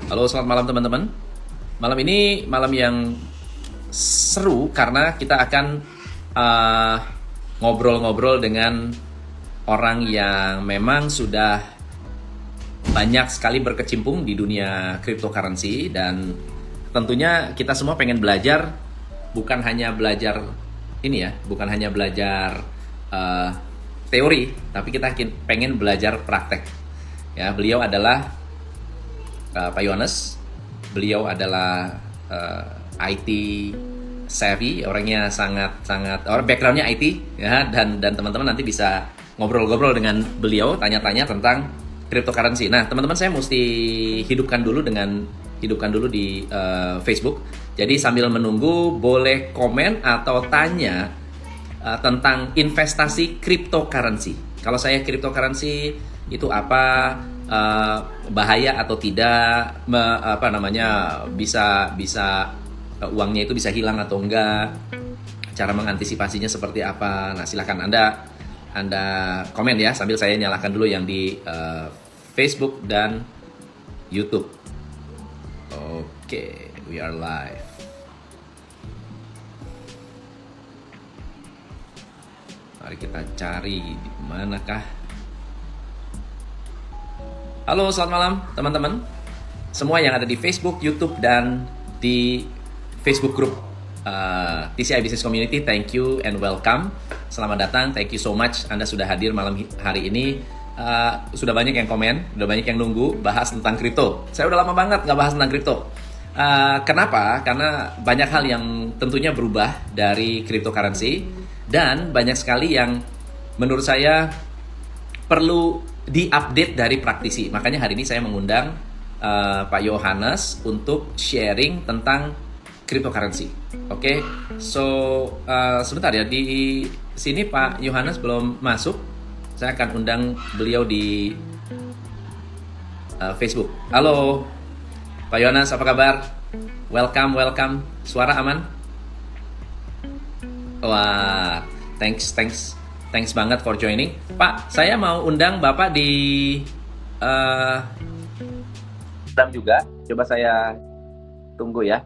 Halo, selamat malam teman-teman. Malam ini malam yang seru karena kita akan uh, ngobrol-ngobrol dengan orang yang memang sudah banyak sekali berkecimpung di dunia cryptocurrency, dan tentunya kita semua pengen belajar, bukan hanya belajar ini ya, bukan hanya belajar uh, teori, tapi kita pengen belajar praktek. Ya, beliau adalah Pak Yohanes. Beliau adalah IT savvy, orangnya sangat backgroundnya IT ya, dan teman-teman nanti bisa ngobrol-ngobrol dengan beliau, tanya-tanya tentang cryptocurrency. Nah, teman-teman, saya mesti hidupkan dulu di Facebook. Jadi sambil menunggu boleh komen atau tanya tentang investasi cryptocurrency. Kalau saya cryptocurrency itu apa, bahaya atau tidak, bisa uangnya itu bisa hilang atau enggak, cara mengantisipasinya seperti apa. Nah, silakan Anda komen ya, sambil saya nyalakan dulu yang di Facebook dan YouTube. Oke, we are live. Mari kita cari di manakah. Halo, selamat malam teman-teman semua yang ada di Facebook, YouTube, dan di Facebook group TCI Business Community. Thank you and welcome. Selamat datang, thank you so much. Anda sudah hadir malam hari ini. Sudah banyak yang komen, sudah banyak yang nunggu bahas tentang kripto. Saya udah lama banget nggak bahas tentang kripto. Kenapa? Karena banyak hal yang tentunya berubah dari cryptocurrency, dan banyak sekali yang menurut saya perlu diupdate dari praktisi. Makanya hari ini saya mengundang Pak Yohanes untuk sharing tentang cryptocurrency. Oke, so sebentar ya, di sini Pak Yohanes belum masuk. Saya akan undang beliau di Facebook. Halo, Pak Yohanes, apa kabar? Welcome. Suara aman? Wah, thanks banget for joining. Pak, saya mau undang Bapak di juga. Coba saya tunggu ya.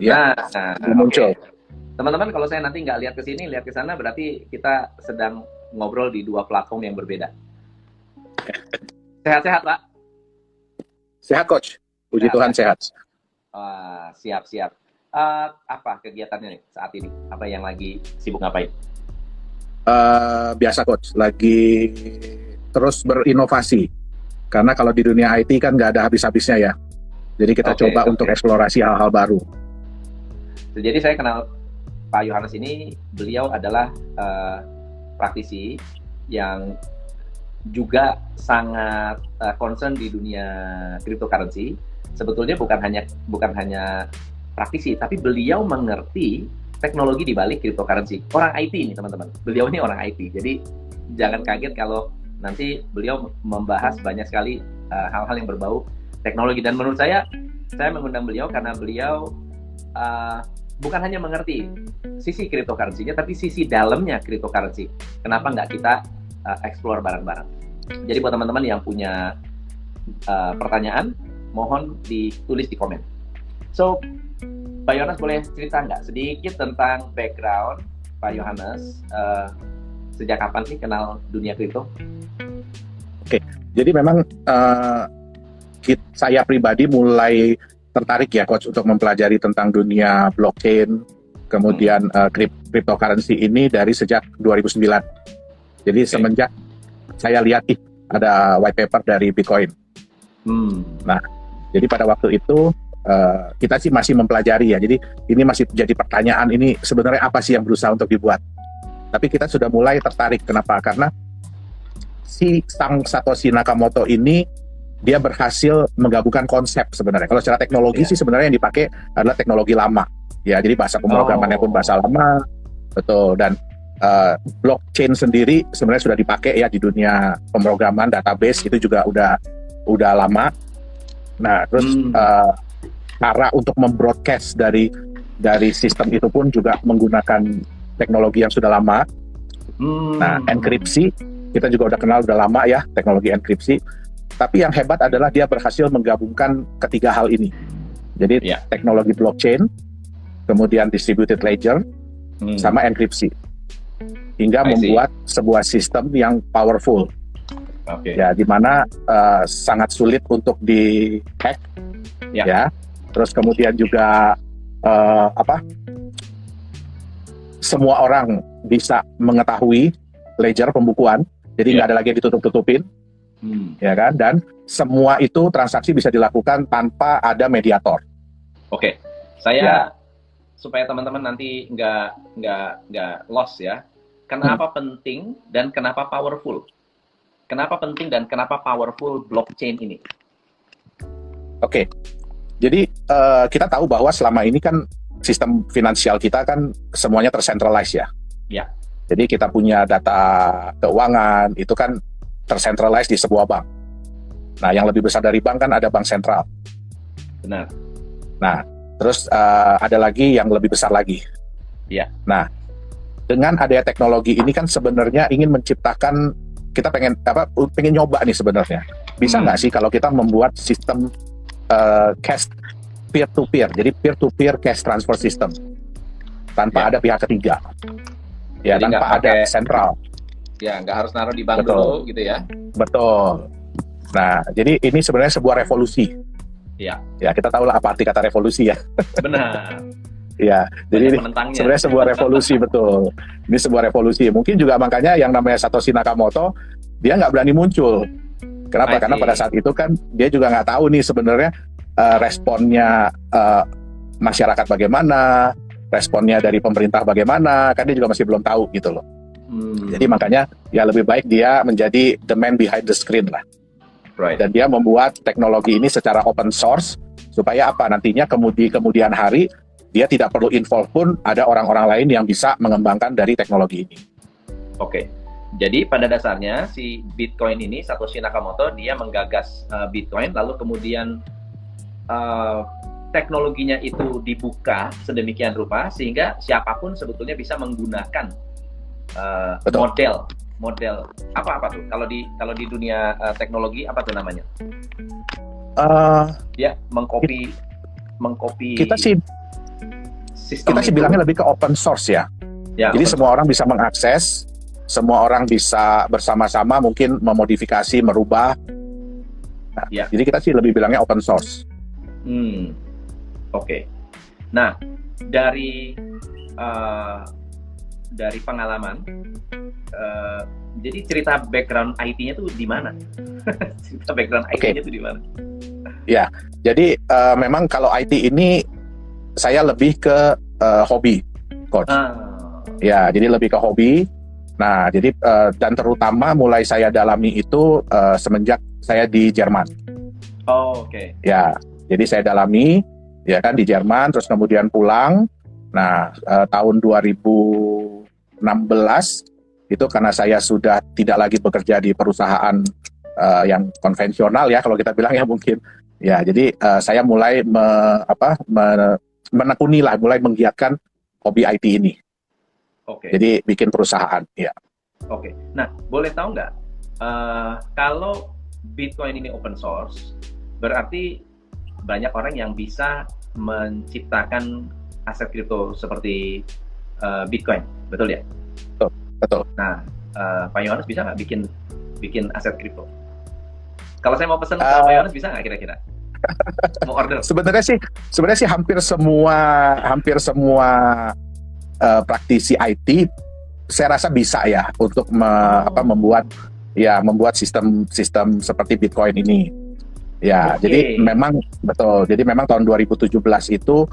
Ya, muncul. Okay. Teman-teman, kalau saya nanti nggak lihat ke sini, lihat ke sana, berarti kita sedang ngobrol di dua platform yang berbeda. Sehat-sehat, Pak? Sehat, Coach. Puji Tuhan, sehat. Siap. Apa kegiatannya nih saat ini? Apa yang lagi sibuk ngapain? Biasa, Coach. Lagi terus berinovasi. Karena kalau di dunia IT kan nggak ada habis-habisnya ya. Jadi kita coba untuk eksplorasi hal-hal baru. Jadi saya kenal Pak Yohanes ini, beliau adalah praktisi yang juga sangat concern di dunia cryptocurrency. Sebetulnya bukan hanya praktisi, tapi beliau mengerti teknologi di balik cryptocurrency. Orang IT ini, teman-teman. Beliau ini orang IT. Jadi jangan kaget kalau nanti beliau membahas banyak sekali hal-hal yang berbau teknologi. Dan menurut saya mengundang beliau karena beliau bukan hanya mengerti sisi cryptocurrency-nya, tapi sisi dalamnya cryptocurrency. Kenapa nggak kita explore bareng-bareng? Jadi buat teman-teman yang punya pertanyaan, mohon ditulis di komen. So, Pak Yohanes boleh cerita nggak sedikit tentang background Pak Yohanes, sejak kapan sih kenal dunia kripto? Oke, jadi memang saya pribadi mulai tertarik ya, Coach, untuk mempelajari tentang dunia blockchain, kemudian cryptocurrency ini dari sejak 2009. Jadi semenjak saya lihat ada white paper dari Bitcoin. Nah, jadi pada waktu itu kita sih masih mempelajari ya. Jadi ini masih jadi pertanyaan, ini sebenarnya apa sih yang berusaha untuk dibuat. Tapi kita sudah mulai tertarik. Kenapa? Karena si sang Satoshi Nakamoto ini dia berhasil menggabungkan konsep sebenarnya. Kalau secara teknologi sih sebenarnya yang dipakai adalah teknologi lama. Ya, jadi bahasa pemrogramannya pun bahasa lama. Betul. Dan blockchain sendiri sebenarnya sudah dipakai ya di dunia pemrograman, database itu juga udah lama. Nah, terus cara untuk membroadcast dari sistem itu pun juga menggunakan teknologi yang sudah lama. Nah, enkripsi kita juga udah kenal udah lama ya teknologi enkripsi. Tapi yang hebat adalah dia berhasil menggabungkan ketiga hal ini. Jadi teknologi blockchain, kemudian distributed ledger, sama enkripsi, hingga membuat sebuah sistem yang powerful. Ya, di mana sangat sulit untuk di-hack, ya. Terus kemudian juga semua orang bisa mengetahui ledger pembukuan, jadi nggak ada lagi yang ditutup-tutupin. Ya kan, dan semua itu transaksi bisa dilakukan tanpa ada mediator. Oke, saya supaya teman-teman nanti nggak lost ya. Kenapa penting dan kenapa powerful? Kenapa penting dan kenapa powerful blockchain ini? Oke, jadi kita tahu bahwa selama ini kan sistem finansial kita kan semuanya tercentralized ya. Ya. Jadi kita punya data keuangan itu kan tercentralized di sebuah bank. Nah, yang lebih besar dari bank kan ada bank sentral. Benar. Nah, terus ada lagi yang lebih besar lagi. Iya. Nah, dengan adanya teknologi ini kan sebenarnya ingin menciptakan, kita pengen nyoba nih sebenarnya. Bisa nggak sih kalau kita membuat sistem cash peer to peer, jadi peer to peer cash transfer system tanpa ada pihak ketiga. Ya, jadi tanpa ada sentral. Ya, nggak harus naruh di bank dulu gitu ya. Betul. Nah, jadi ini sebenarnya sebuah revolusi. Ya. Ya, kita tahu lah apa arti kata revolusi ya. Benar. Ya, jadi sebenarnya sebuah revolusi, betul. Ini sebuah revolusi. Mungkin juga makanya yang namanya Satoshi Nakamoto, dia nggak berani muncul. Kenapa? Karena pada saat itu kan dia juga nggak tahu nih sebenarnya responnya masyarakat bagaimana, responnya dari pemerintah bagaimana, kan dia juga masih belum tahu gitu loh. Jadi makanya ya lebih baik dia menjadi the man behind the screen lah. Right. Dan dia membuat teknologi ini secara open source supaya apa nantinya kemudian hari dia tidak perlu involve pun ada orang-orang lain yang bisa mengembangkan dari teknologi ini. Oke. Jadi pada dasarnya si Bitcoin ini Satoshi Nakamoto dia menggagas Bitcoin lalu kemudian teknologinya itu dibuka sedemikian rupa sehingga siapapun sebetulnya bisa menggunakan model apa tuh kalau di dunia teknologi apa tuh namanya? Ya mengcopy kita sih bilangnya lebih ke open source ya. Jadi semua orang bisa mengakses, semua orang bisa bersama-sama mungkin memodifikasi, merubah. Nah, jadi kita sih lebih bilangnya open source. Oke. Nah, dari pengalaman, jadi cerita background IT-nya tuh di mana? Cerita background IT-nya tuh di mana? Ya, jadi memang kalau IT ini saya lebih ke hobi, coach. Ya, jadi lebih ke hobi. Nah, jadi dan terutama mulai saya dalami itu semenjak saya di Jerman. Oke. Ya, jadi saya dalami ya kan di Jerman, terus kemudian pulang. Nah, tahun 2016 itu karena saya sudah tidak lagi bekerja di perusahaan yang konvensional ya kalau kita bilang ya mungkin. Ya, jadi saya mulai menekuni lah, mulai menggiatkan hobi IT ini. Oke. Jadi bikin perusahaan, ya. Oke. Nah, boleh tahu nggak kalau Bitcoin ini open source, berarti banyak orang yang bisa menciptakan aset kripto seperti Bitcoin, betul ya? Betul. Nah, Pak Yohanes bisa nggak bikin aset kripto? Kalau saya mau pesan ke Pak Yohanes bisa nggak kira-kira? Mau order? Sebenarnya sih hampir semua praktisi IT saya rasa bisa ya untuk membuat sistem seperti Bitcoin ini. Ya, jadi memang betul. Jadi memang tahun 2017 itu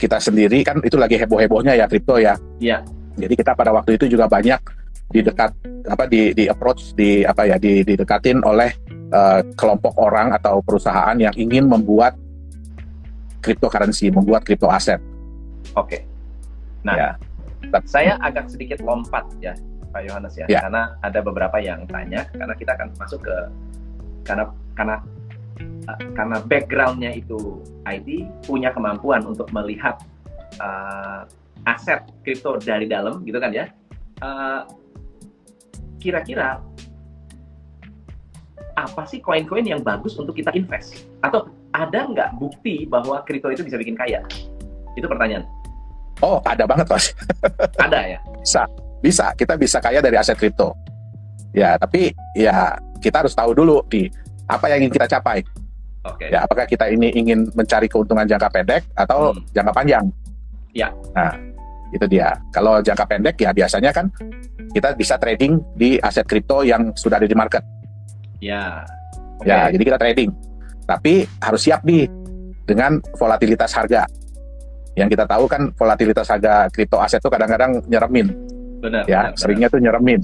kita sendiri kan itu lagi heboh-hebohnya ya kripto ya. Iya. Jadi kita pada waktu itu juga banyak didekatin oleh kelompok orang atau perusahaan yang ingin membuat cryptocurrency, membuat crypto aset. Oke. Nah, ya. Saya agak sedikit lompat ya, Pak Yohanes ya, karena ada beberapa yang tanya, karena kita akan masuk ke karena background-nya itu IT punya kemampuan untuk melihat aset kripto dari dalam, gitu kan ya. Kira-kira apa sih koin-koin yang bagus untuk kita invest? Atau ada nggak bukti bahwa kripto itu bisa bikin kaya? Itu pertanyaan. Oh, ada banget, Mas. Ada ya? Bisa. Kita bisa kaya dari aset kripto. Ya, tapi ya kita harus tahu dulu di apa yang ingin kita capai. Oke. Ya, apakah kita ini ingin mencari keuntungan jangka pendek atau jangka panjang? Ya. Nah, itu dia. Kalau jangka pendek ya biasanya kan kita bisa trading di aset kripto yang sudah ada di market. Ya. Ya, jadi kita trading. Tapi harus siap nih dengan volatilitas harga. Yang kita tahu kan volatilitas harga kripto aset itu kadang-kadang nyeremin. Benar. Ya, seringnya tuh nyeremin.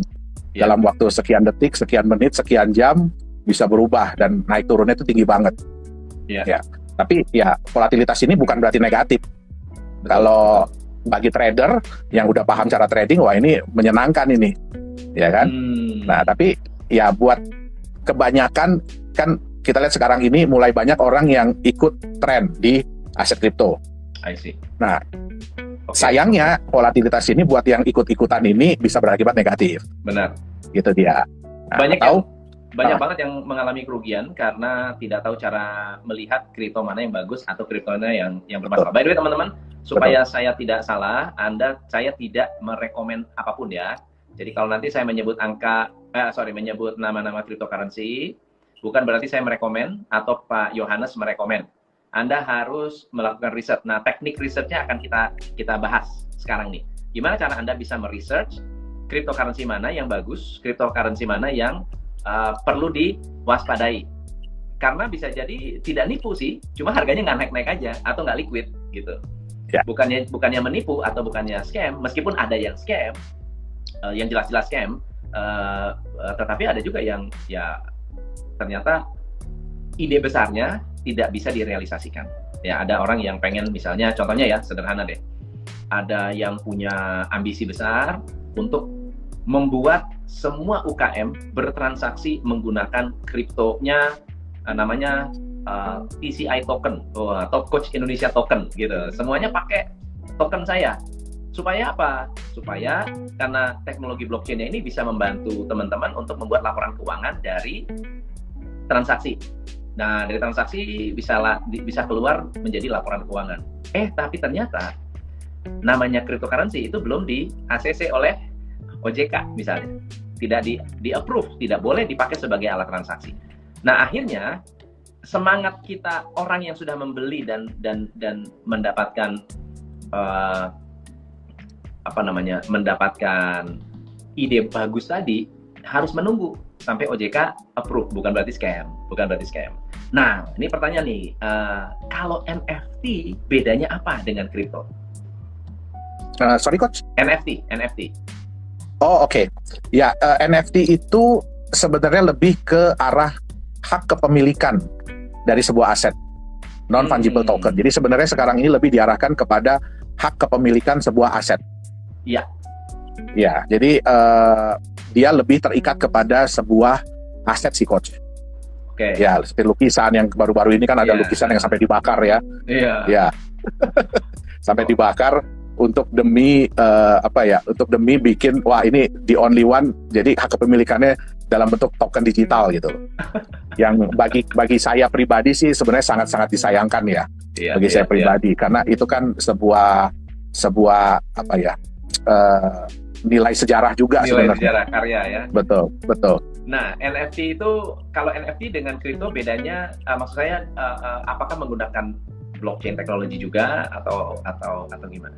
Ya. Dalam waktu sekian detik, sekian menit, sekian jam bisa berubah dan naik turunnya itu tinggi banget. Ya. Tapi ya volatilitas ini bukan berarti negatif. Kalau bagi trader yang udah paham cara trading, wah ini menyenangkan ini, ya kan? Nah, tapi ya buat kebanyakan kan kita lihat sekarang ini mulai banyak orang yang ikut tren di aset kripto. I see. Nah, sayangnya volatilitas ini buat yang ikut-ikutan ini bisa berakibat negatif. Benar. Gitu dia. Nah, banyak banget yang mengalami kerugian karena tidak tahu cara melihat kripto mana yang bagus atau kripto mana yang bermasalah. By the way, teman-teman, supaya saya tidak salah, saya tidak merekomen apapun ya. Jadi kalau nanti saya menyebut menyebut nama-nama cryptocurrency, bukan berarti saya merekomen atau Pak Yohanes merekomen. Anda harus melakukan riset. Nah, teknik risetnya akan kita bahas sekarang nih. Gimana cara Anda bisa meresearch cryptocurrency mana yang bagus, cryptocurrency mana yang perlu diwaspadai. Karena bisa jadi tidak nipu sih, cuma harganya nggak naik-naik aja atau nggak liquid gitu. Ya. Bukannya menipu atau bukannya scam, meskipun ada yang scam, yang jelas-jelas scam, tetapi ada juga yang ya ternyata ide besarnya tidak bisa direalisasikan. Ya, ada orang yang pengen, misalnya contohnya ya sederhana deh, ada yang punya ambisi besar untuk membuat semua UKM bertransaksi menggunakan kriptonya, namanya TCI token, Top Coach Indonesia token gitu. Semuanya pakai token saya. Supaya apa? Supaya karena teknologi blockchain-nya ini bisa membantu teman-teman untuk membuat laporan keuangan dari transaksi. Nah, dari transaksi bisa keluar menjadi laporan keuangan. Tapi ternyata namanya cryptocurrency itu belum di ACC oleh OJK misalnya. Tidak di approve, tidak boleh dipakai sebagai alat transaksi. Nah, akhirnya semangat kita orang yang sudah membeli dan mendapatkan mendapatkan ide bagus tadi harus menunggu sampai OJK approve, bukan berarti scam. Nah, ini pertanyaan nih, kalau NFT bedanya apa dengan kripto? Sorry coach? NFT. Oh, oke. Ya, NFT itu sebenarnya lebih ke arah hak kepemilikan dari sebuah aset, non-fungible token. Jadi sebenarnya sekarang ini lebih diarahkan kepada hak kepemilikan sebuah aset. Iya. Ya, jadi dia lebih terikat kepada sebuah aset sih, Coach. Oke. Ya, seperti lukisan yang baru-baru ini kan ada lukisan yang sampai dibakar ya. Iya. Ya. Sampai dibakar untuk demi untuk demi bikin, wah ini the only one, jadi hak kepemilikannya dalam bentuk token digital gitu. Yang bagi saya pribadi sih sebenarnya sangat-sangat disayangkan ya. Bagi saya pribadi, karena itu kan sebuah nilai sejarah juga sebenarnya. Nilai sejarah karya ya. Betul. Nah, NFT itu, kalau NFT dengan kripto bedanya, maksud saya apakah menggunakan blockchain teknologi juga atau gimana?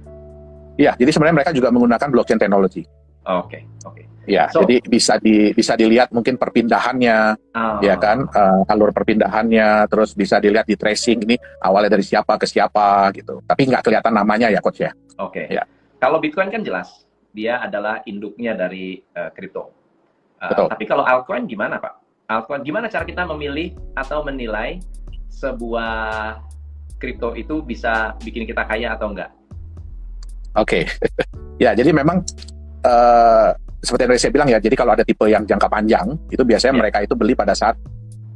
Iya, jadi sebenarnya mereka juga menggunakan blockchain teknologi. Oke. Ya, jadi bisa dilihat mungkin perpindahannya, ya kan, alur perpindahannya, terus bisa dilihat di tracing ini awalnya dari siapa ke siapa gitu. Tapi nggak kelihatan namanya ya, Coach ya. Oke. Ya. Kalau Bitcoin kan jelas, dia adalah induknya dari kripto. Betul. Tapi kalau altcoin gimana, Pak? Altcoin gimana cara kita memilih atau menilai sebuah kripto itu bisa bikin kita kaya atau enggak? Oke. Ya, jadi memang seperti yang saya bilang ya, jadi kalau ada tipe yang jangka panjang, itu biasanya mereka itu beli pada saat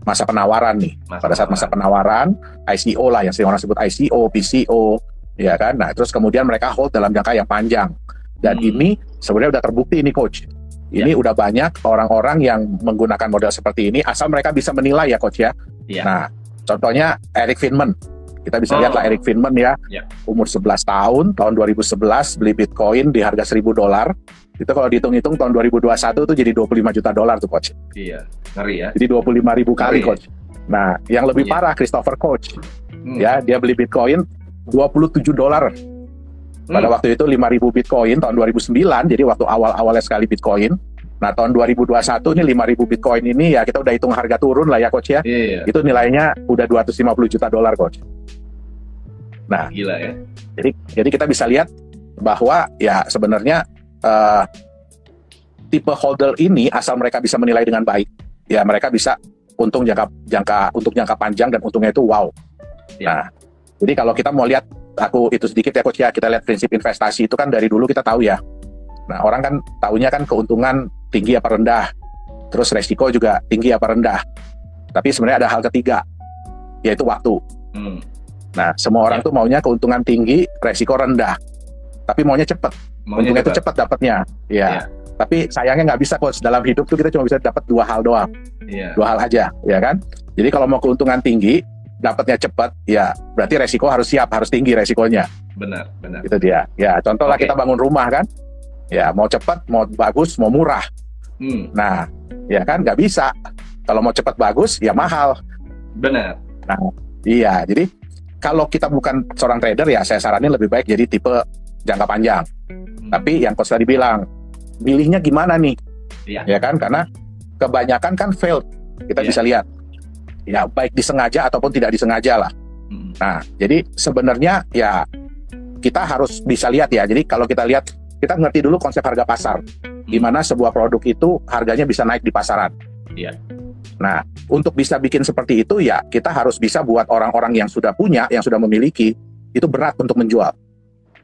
masa penawaran nih. Pada saat masa penawaran, ICO lah yang sering orang sebut ICO, PCO, ya kan? Nah, terus kemudian mereka hold dalam jangka yang panjang. Dan ini sebenarnya udah terbukti ini, Coach. Ini udah banyak orang-orang yang menggunakan model seperti ini, asal mereka bisa menilai ya Coach ya. Nah, contohnya Eric Friedman. Kita bisa lihat lah Eric Friedman ya, umur 11 tahun 2011 beli Bitcoin di harga $1.000. Itu kalau dihitung-hitung tahun 2021 itu jadi $25 juta tuh Coach. Iya, ngeri ya. Jadi 25.000 kali Coach. Nah, yang lebih parah Christopher Koch. Ya, dia beli Bitcoin $27. Pada waktu itu 5.000 Bitcoin tahun 2009, jadi waktu awal-awalnya sekali Bitcoin. Nah, tahun 2021 ini 5.000 Bitcoin ini ya kita udah hitung harga turun lah ya Coach ya. Itu nilainya udah $250 juta Coach. Nah, gila ya. Jadi kita bisa lihat bahwa ya sebenarnya tipe holder ini asal mereka bisa menilai dengan baik, ya mereka bisa untung jangka panjang dan untungnya itu wow. Nah, jadi kalau kita mau lihat aku itu sedikit ya Coach ya, kita lihat prinsip investasi itu kan dari dulu kita tahu ya. Nah, orang kan taunya kan keuntungan tinggi apa rendah, terus resiko juga tinggi apa rendah. Tapi sebenarnya ada hal ketiga, yaitu waktu. Nah, semua orang tuh maunya keuntungan tinggi, resiko rendah. Tapi maunya cepat. Untungnya itu cepat dapatnya. Ya. Tapi sayangnya nggak bisa Coach. Dalam hidup tuh kita cuma bisa dapat 2 hal doang. 2 hal aja, ya kan? Jadi kalau mau keuntungan tinggi, dapatnya cepat, ya berarti resiko harus siap, harus tinggi resikonya. Benar. Itu dia. Ya, contoh lah kita bangun rumah kan. Ya, mau cepat, mau bagus, mau murah. Nah, ya kan nggak bisa. Kalau mau cepat bagus, ya mahal. Benar. Nah, iya. Jadi kalau kita bukan seorang trader ya saya saranin lebih baik jadi tipe jangka panjang. Tapi yang Coach tadi bilang, milihnya gimana nih? Ya kan, karena kebanyakan kan failed. Kita bisa lihat. Ya, baik disengaja ataupun tidak disengaja lah. Nah, jadi sebenarnya ya kita harus bisa lihat ya. Jadi kalau kita lihat, kita ngerti dulu konsep harga pasar. Gimana sebuah produk itu harganya bisa naik di pasaran. Nah, untuk bisa bikin seperti itu ya kita harus bisa buat orang-orang yang sudah punya, yang sudah memiliki, itu berat untuk menjual.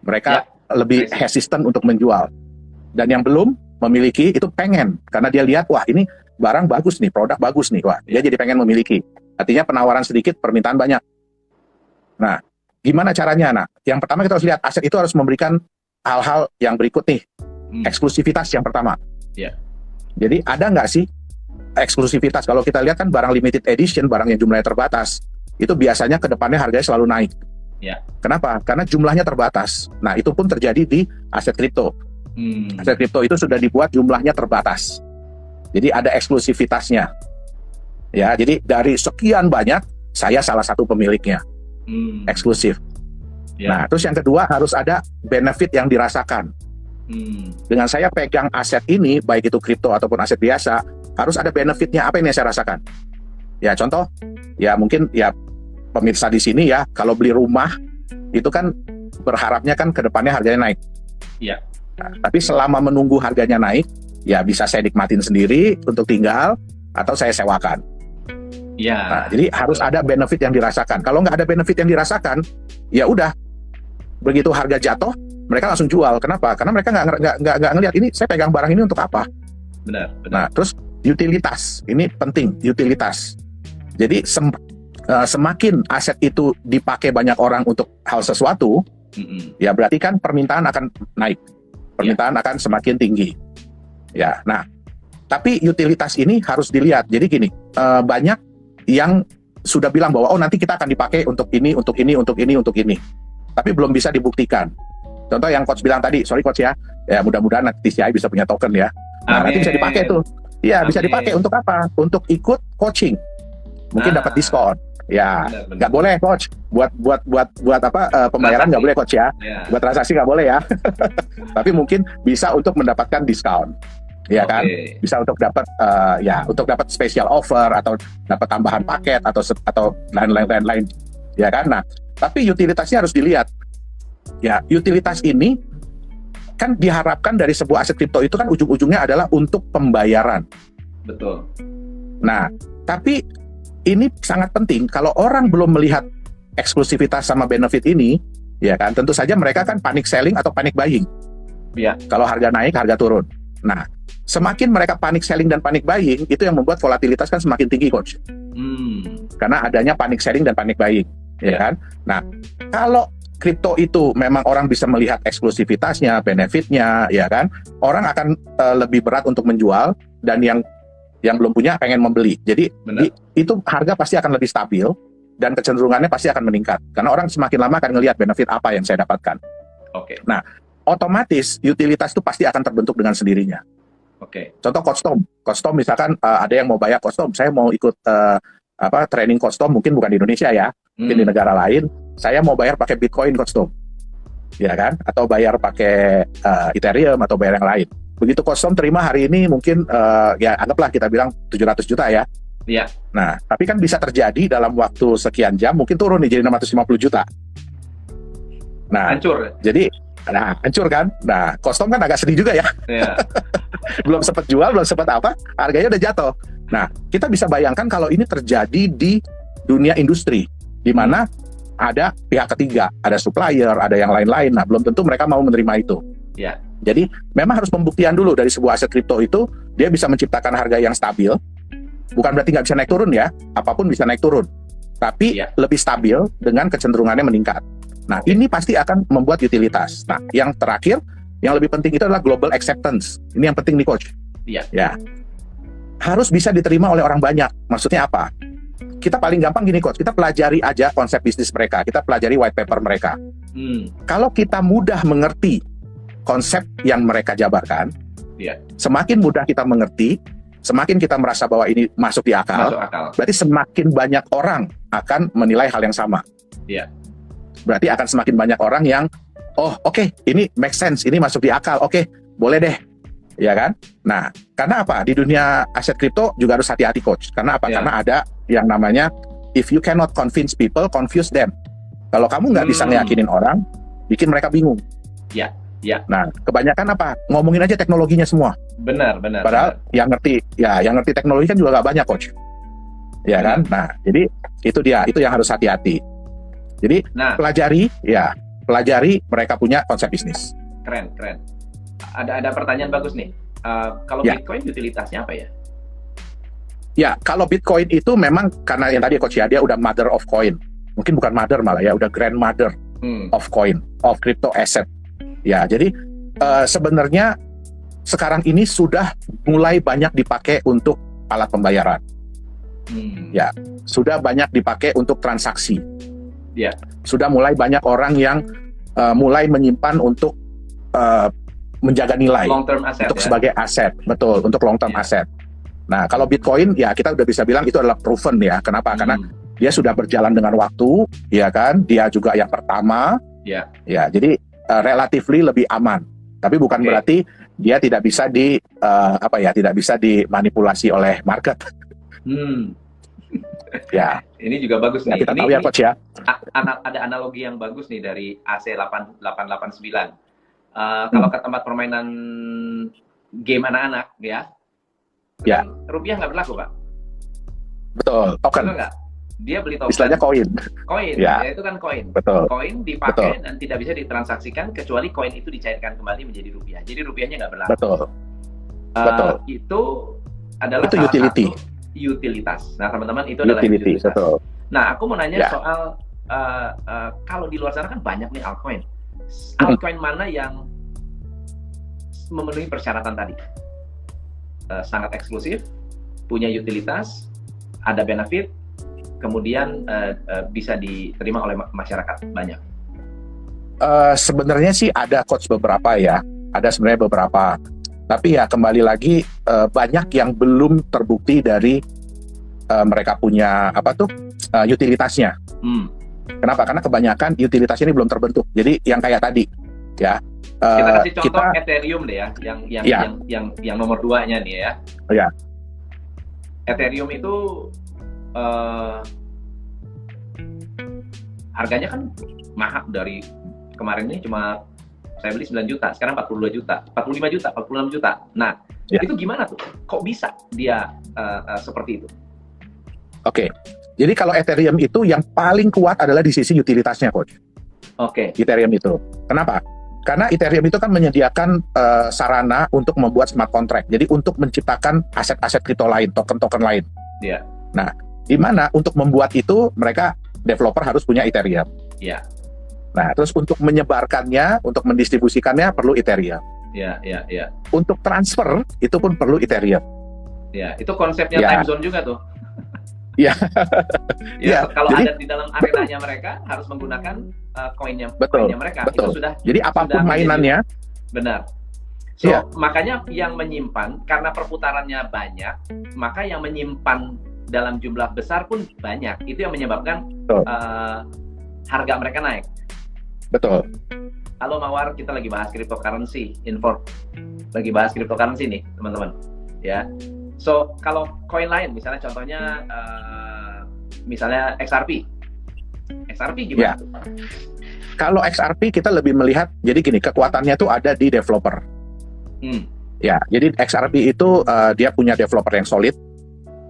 Mereka lebih hesitant untuk menjual. Dan yang belum memiliki itu pengen, karena dia lihat, wah ini barang bagus nih, produk bagus nih, wah dia jadi pengen memiliki. Artinya penawaran sedikit, permintaan banyak. Nah, gimana caranya? Nah, yang pertama kita harus lihat aset itu harus memberikan hal-hal yang berikut nih. Eksklusivitas yang pertama. Jadi ada nggak sih eksklusivitas? Kalau kita lihat kan barang limited edition, barang yang jumlahnya terbatas, itu biasanya ke depannya harganya selalu naik. Kenapa? Karena jumlahnya terbatas. Nah, itu pun terjadi di aset kripto. Aset kripto itu sudah dibuat jumlahnya terbatas. Jadi ada eksklusivitasnya. Ya, jadi dari sekian banyak, saya salah satu pemiliknya. Eksklusif. Nah, terus yang kedua harus ada benefit yang dirasakan. Dengan saya pegang aset ini, baik itu kripto ataupun aset biasa, harus ada benefitnya. Apa yang saya rasakan? Ya, contoh, ya mungkin ya pemirsa di sini ya, kalau beli rumah itu kan berharapnya kan ke depannya harganya naik. Nah, tapi selama menunggu harganya naik, ya bisa saya nikmatin sendiri untuk tinggal atau saya sewakan. Nah, jadi harus ada benefit yang dirasakan. Kalau nggak ada benefit yang dirasakan, ya udah, begitu harga jatuh, mereka langsung jual. Kenapa? Karena mereka nggak ngelihat ini saya pegang barang ini untuk apa. Benar. Nah, terus utilitas ini penting, utilitas. Jadi semakin aset itu dipakai banyak orang untuk hal sesuatu, ya berarti kan permintaan akan naik, permintaan akan semakin tinggi. Ya, nah, tapi utilitas ini harus dilihat. Jadi gini, banyak yang sudah bilang bahwa nanti kita akan dipakai untuk ini, untuk ini, untuk ini, untuk ini, tapi belum bisa dibuktikan. Contoh yang Coach bilang tadi, sorry Coach ya mudah-mudahan nanti TCI bisa punya token ya. Nah, nanti bisa dipakai tuh. Iya, bisa dipakai untuk apa? Untuk ikut coaching. Mungkin dapat diskon. Ya, nggak boleh Coach. Buat apa pembayaran nggak boleh Coach ya. Buat transaksi nggak boleh ya. Tapi mungkin bisa untuk mendapatkan diskon. Ya kan? Bisa untuk dapat untuk dapat special offer atau dapat tambahan paket atau lain-lain. Ya kan? Nah, tapi utilitasnya harus dilihat. Ya, utilitas ini kan diharapkan dari sebuah aset kripto itu kan ujung-ujungnya adalah untuk pembayaran. Betul. Nah, tapi ini sangat penting kalau orang belum melihat eksklusivitas sama benefit ini, ya kan, tentu saja mereka kan panic selling atau panic buying. Kalau harga naik, harga turun. Nah, semakin mereka panic selling dan panic buying, itu yang membuat volatilitas kan semakin tinggi, Coach. Karena adanya panic selling dan panic buying, ya kan? Nah, kripto itu memang orang bisa melihat eksklusivitasnya, benefitnya, ya kan? Orang akan lebih berat untuk menjual, dan yang belum punya pengen membeli. Jadi itu harga pasti akan lebih stabil dan kecenderungannya pasti akan meningkat karena orang semakin lama akan ngelihat benefit apa yang saya dapatkan. Oke. Nah, otomatis utilitas itu pasti akan terbentuk dengan sendirinya. Oke. Contoh custom misalkan ada yang mau bayar custom, saya mau ikut training custom, mungkin bukan di Indonesia ya, mungkin di negara lain, saya mau bayar pakai Bitcoin custom, ya kan? Atau bayar pakai Ethereum atau bayar yang lain. Begitu custom terima hari ini mungkin ya anggaplah kita bilang 700 juta ya. Iya. Nah, tapi kan bisa terjadi dalam waktu sekian jam mungkin turun nih jadi 650 juta. Nah, hancur. Jadi hancur kan? Nah, custom kan agak sedih juga ya. Iya. Belum sempat jual, belum sempat apa, harganya udah jatuh. Nah, kita bisa bayangkan kalau ini terjadi di dunia industri, di mana ada pihak ketiga, ada supplier, ada yang lain-lain. Nah, belum tentu mereka mau menerima itu. Ya. Jadi, memang harus pembuktian dulu dari sebuah aset kripto itu, dia bisa menciptakan harga yang stabil. Bukan berarti nggak bisa naik turun ya, apapun bisa naik turun. Tapi lebih stabil dengan kecenderungannya meningkat. Nah, ini pasti akan membuat utilitas. Nah, yang terakhir, yang lebih penting itu adalah global acceptance. Ini yang penting nih, Coach. Iya. Ya. Harus bisa diterima oleh orang banyak. Maksudnya apa? Kita paling gampang gini, Coach. Kita pelajari aja konsep bisnis mereka. Kita pelajari white paper mereka. Kalau kita mudah mengerti konsep yang mereka jabarkan, semakin mudah kita mengerti, semakin kita merasa bahwa ini masuk di akal, berarti semakin banyak orang akan menilai hal yang sama. Iya. Berarti akan semakin banyak orang yang, oh oke, ini make sense, ini masuk di akal, oke, boleh deh, ya kan? Nah, karena apa? Di dunia aset kripto juga harus hati-hati, Coach. Karena apa? Karena ada yang namanya, if you cannot convince people, confuse them. Kalau kamu nggak bisa ngeyakinin orang, bikin mereka bingung. Iya. Ya. Nah, kebanyakan apa? Ngomongin aja teknologinya semua. Benar. Padahal yang ngerti teknologi kan juga nggak banyak, Coach. Ya kan? Nah, jadi itu yang harus hati-hati. Jadi pelajari mereka punya konsep bisnis. Keren. Ada pertanyaan bagus nih. Kalau Bitcoin utilitasnya apa ya? Ya, kalau Bitcoin itu memang karena yang tadi Coach ya, dia udah mother of coin. Mungkin bukan mother malah ya, udah grandmother of coin, of crypto asset. Ya, jadi sebenarnya sekarang ini sudah mulai banyak dipakai untuk alat pembayaran. Ya, sudah banyak dipakai untuk transaksi. Ya, sudah mulai banyak orang yang mulai menyimpan untuk menjaga nilai untuk sebagai aset, betul, untuk long term aset. Nah, kalau Bitcoin ya kita udah bisa bilang itu adalah proven ya. Kenapa? Karena dia sudah berjalan dengan waktu, ya kan? Dia juga yang pertama. Ya, jadi relatively lebih aman, tapi bukan berarti dia tidak bisa tidak bisa dimanipulasi oleh market. Ya, ini juga bagus nih. Kita tahu ya, Coach ya. Ada analogi yang bagus nih dari AC889. Kalau ke tempat permainan game anak-anak, ya, rupiah nggak berlaku, Pak. Betul, token. Betul nggak? Dia beli token. Istilahnya koin. Ya itu kan koin. Betul. Koin dipakai dan tidak bisa ditransaksikan kecuali koin itu dicairkan kembali menjadi rupiah. Jadi rupiahnya nggak berlaku. Betul. Itu adalah salah utility. Satu utilitas. Nah, teman-teman, itu adalah utilitas. Betul. Nah, aku mau nanya soal kalau di luar sana kan banyak nih altcoin. Altcoin mana yang memenuhi persyaratan tadi? Sangat eksklusif, punya utilitas, ada benefit, kemudian bisa diterima oleh masyarakat banyak. Sebenarnya sih ada, Coach, beberapa ya. Ada sebenarnya beberapa. Tapi ya kembali lagi banyak yang belum terbukti dari mereka punya utilitasnya. Kenapa? Karena kebanyakan utilitasnya ini belum terbentuk. Jadi yang kayak tadi, ya. Kita kasih contoh Ethereum deh ya, yang nomor 2-nya nih ya. Ya. Ethereum itu harganya kan mahal, dari kemarin ini cuma saya beli 9 juta, sekarang 42 juta, 45 juta, 46 juta. Nah, itu gimana tuh? Kok bisa dia seperti itu? Oke. Jadi kalau Ethereum itu yang paling kuat adalah di sisi utilitasnya, Coach. Ethereum itu. Kenapa? Karena Ethereum itu kan menyediakan sarana untuk membuat smart contract. Jadi untuk menciptakan aset-aset kripto lain, token-token lain. Nah, di mana untuk membuat itu mereka developer harus punya Ethereum. Nah, terus untuk menyebarkannya, untuk mendistribusikannya perlu Ethereum. Ya, ya, ya. Untuk transfer itu pun perlu Ethereum. Ya, itu konsepnya Ya. time zone juga tuh. Ya. Ya, Ya, kalau jadi- ada di dalam arenanya mereka harus menggunakan koinnya Betul, mereka. betul. Itu sudah. Jadi apapun sudah mainannya, benar. So, Iya. makanya yang menyimpan, karena perputarannya banyak, maka yang menyimpan dalam jumlah besar pun banyak. Itu yang menyebabkan Betul. Harga mereka naik. betul. Halo Mawar, kita lagi bahas cryptocurrency, lagi bahas cryptocurrency nih, teman-teman. Ya. So, kalau koin lain, misalnya contohnya, misalnya XRP. XRP gimana? Ya. Kalau XRP kita lebih melihat, jadi gini, kekuatannya tuh ada di developer. Ya, jadi XRP itu dia punya developer yang solid,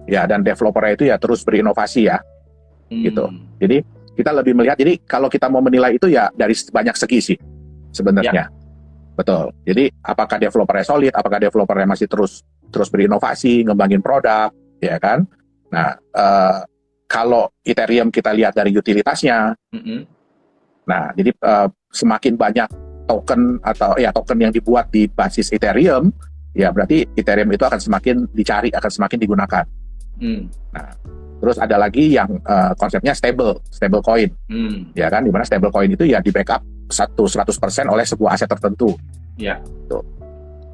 ya, dan developernya itu ya terus berinovasi ya, gitu. Jadi kita lebih melihat, jadi kalau kita mau menilai itu ya dari banyak segi sih sebenarnya. Betul. Jadi apakah developernya solid, apakah developernya masih terus berinovasi, ngembangin produk, ya kan? Nah, kalau Ethereum kita lihat dari utilitasnya, nah jadi semakin banyak token atau ya token yang dibuat di basis Ethereum, ya berarti Ethereum itu akan semakin dicari, akan semakin digunakan. Nah, terus ada lagi yang konsepnya stable coin, ya kan, dimana stable coin itu ya di backup 100% oleh sebuah aset tertentu. Ya. Tuh.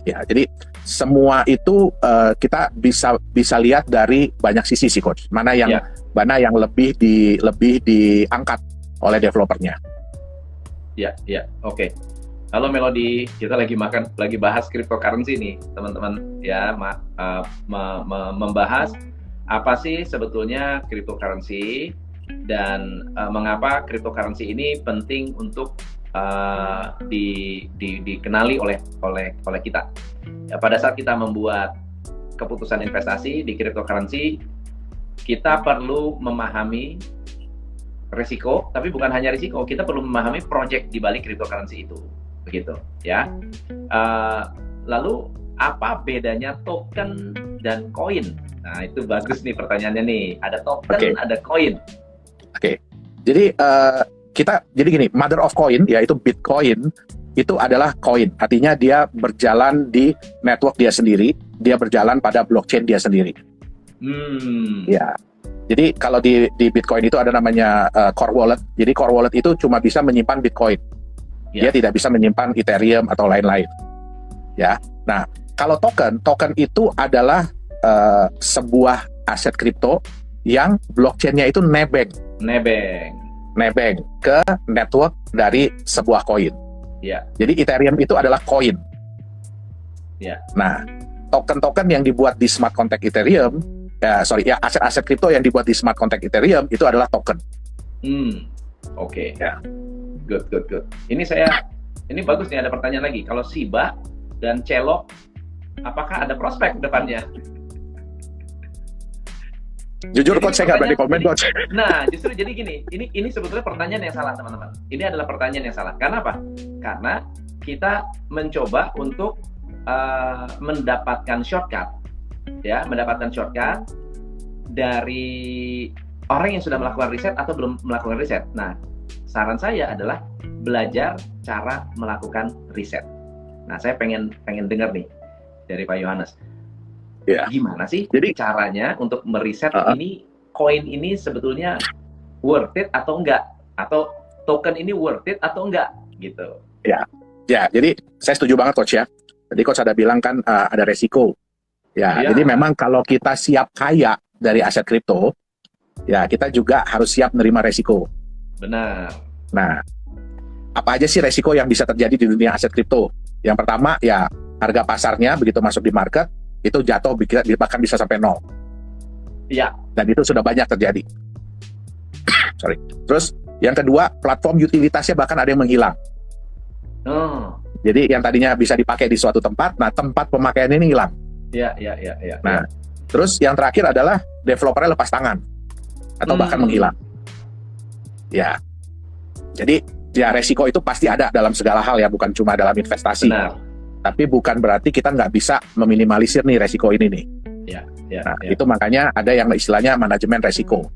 Ya, jadi semua itu kita bisa lihat dari banyak sisi sih, Coach. Mana yang lebih diangkat oleh developernya. Ya, oke. Halo Melody, kita lagi bahas cryptocurrency nih, teman-teman. Ya, membahas apa sih sebetulnya cryptocurrency dan mengapa cryptocurrency ini penting untuk dikenali oleh kita. Ya, pada saat kita membuat keputusan investasi di cryptocurrency, kita perlu memahami risiko, tapi bukan hanya risiko, kita perlu memahami project di balik cryptocurrency itu, begitu ya. Lalu apa bedanya token dan koin? Nah, itu bagus nih pertanyaannya nih. Ada token, ada koin. Oke. Jadi jadi gini, mother of coin yaitu Bitcoin itu adalah koin. Artinya dia berjalan di network dia sendiri, dia berjalan pada blockchain dia sendiri. Ya. Jadi kalau di Bitcoin itu ada namanya core wallet. Jadi core wallet itu cuma bisa menyimpan Bitcoin. Dia tidak bisa menyimpan Ethereum atau lain-lain. Ya. Nah, kalau token itu adalah sebuah aset kripto yang blockchain-nya itu nebeng ke network dari sebuah koin. Ya. Jadi Ethereum itu adalah koin. Ya. Nah, token-token yang dibuat di smart contract Ethereum, aset-aset kripto yang dibuat di smart contract Ethereum itu adalah token. Oke. Ya. Good. Ini bagus nih, ada pertanyaan lagi. Kalau Shiba dan Celok, apakah ada prospek depannya? Jujur, Coach, saya nggak berani komen, Coach. Nah, justru jadi gini, ini sebetulnya pertanyaan yang salah, teman-teman. Ini adalah pertanyaan yang salah. Karena apa? Karena kita mencoba untuk mendapatkan shortcut dari orang yang sudah melakukan riset atau belum melakukan riset. Nah, saran saya adalah belajar cara melakukan riset. Nah, saya pengen dengar nih dari Pak Yohanes. Ya. Gimana sih caranya untuk meriset ini koin ini sebetulnya worth it atau enggak, atau token ini worth it atau enggak gitu. Ya, jadi saya setuju banget, Coach, ya. Tadi Coach ada bilang kan ada resiko. Ya, jadi memang kalau kita siap kaya dari aset kripto, ya kita juga harus siap menerima resiko. Benar. Nah, apa aja sih resiko yang bisa terjadi di dunia aset kripto? Yang pertama ya harga pasarnya begitu masuk di market itu jatuh bahkan bisa sampai 0. Iya. Dan itu sudah banyak terjadi. Sorry. Terus yang kedua, platform utilitasnya bahkan ada yang menghilang. Jadi yang tadinya bisa dipakai di suatu tempat, nah tempat pemakaiannya ini hilang. Iya. Nah, terus yang terakhir adalah developernya lepas tangan atau bahkan menghilang. Ya. Jadi ya resiko itu pasti ada dalam segala hal ya, bukan cuma dalam investasi. Benar. Tapi bukan berarti kita nggak bisa meminimalisir nih resiko ini nih. Ya. Itu makanya ada yang istilahnya manajemen resiko.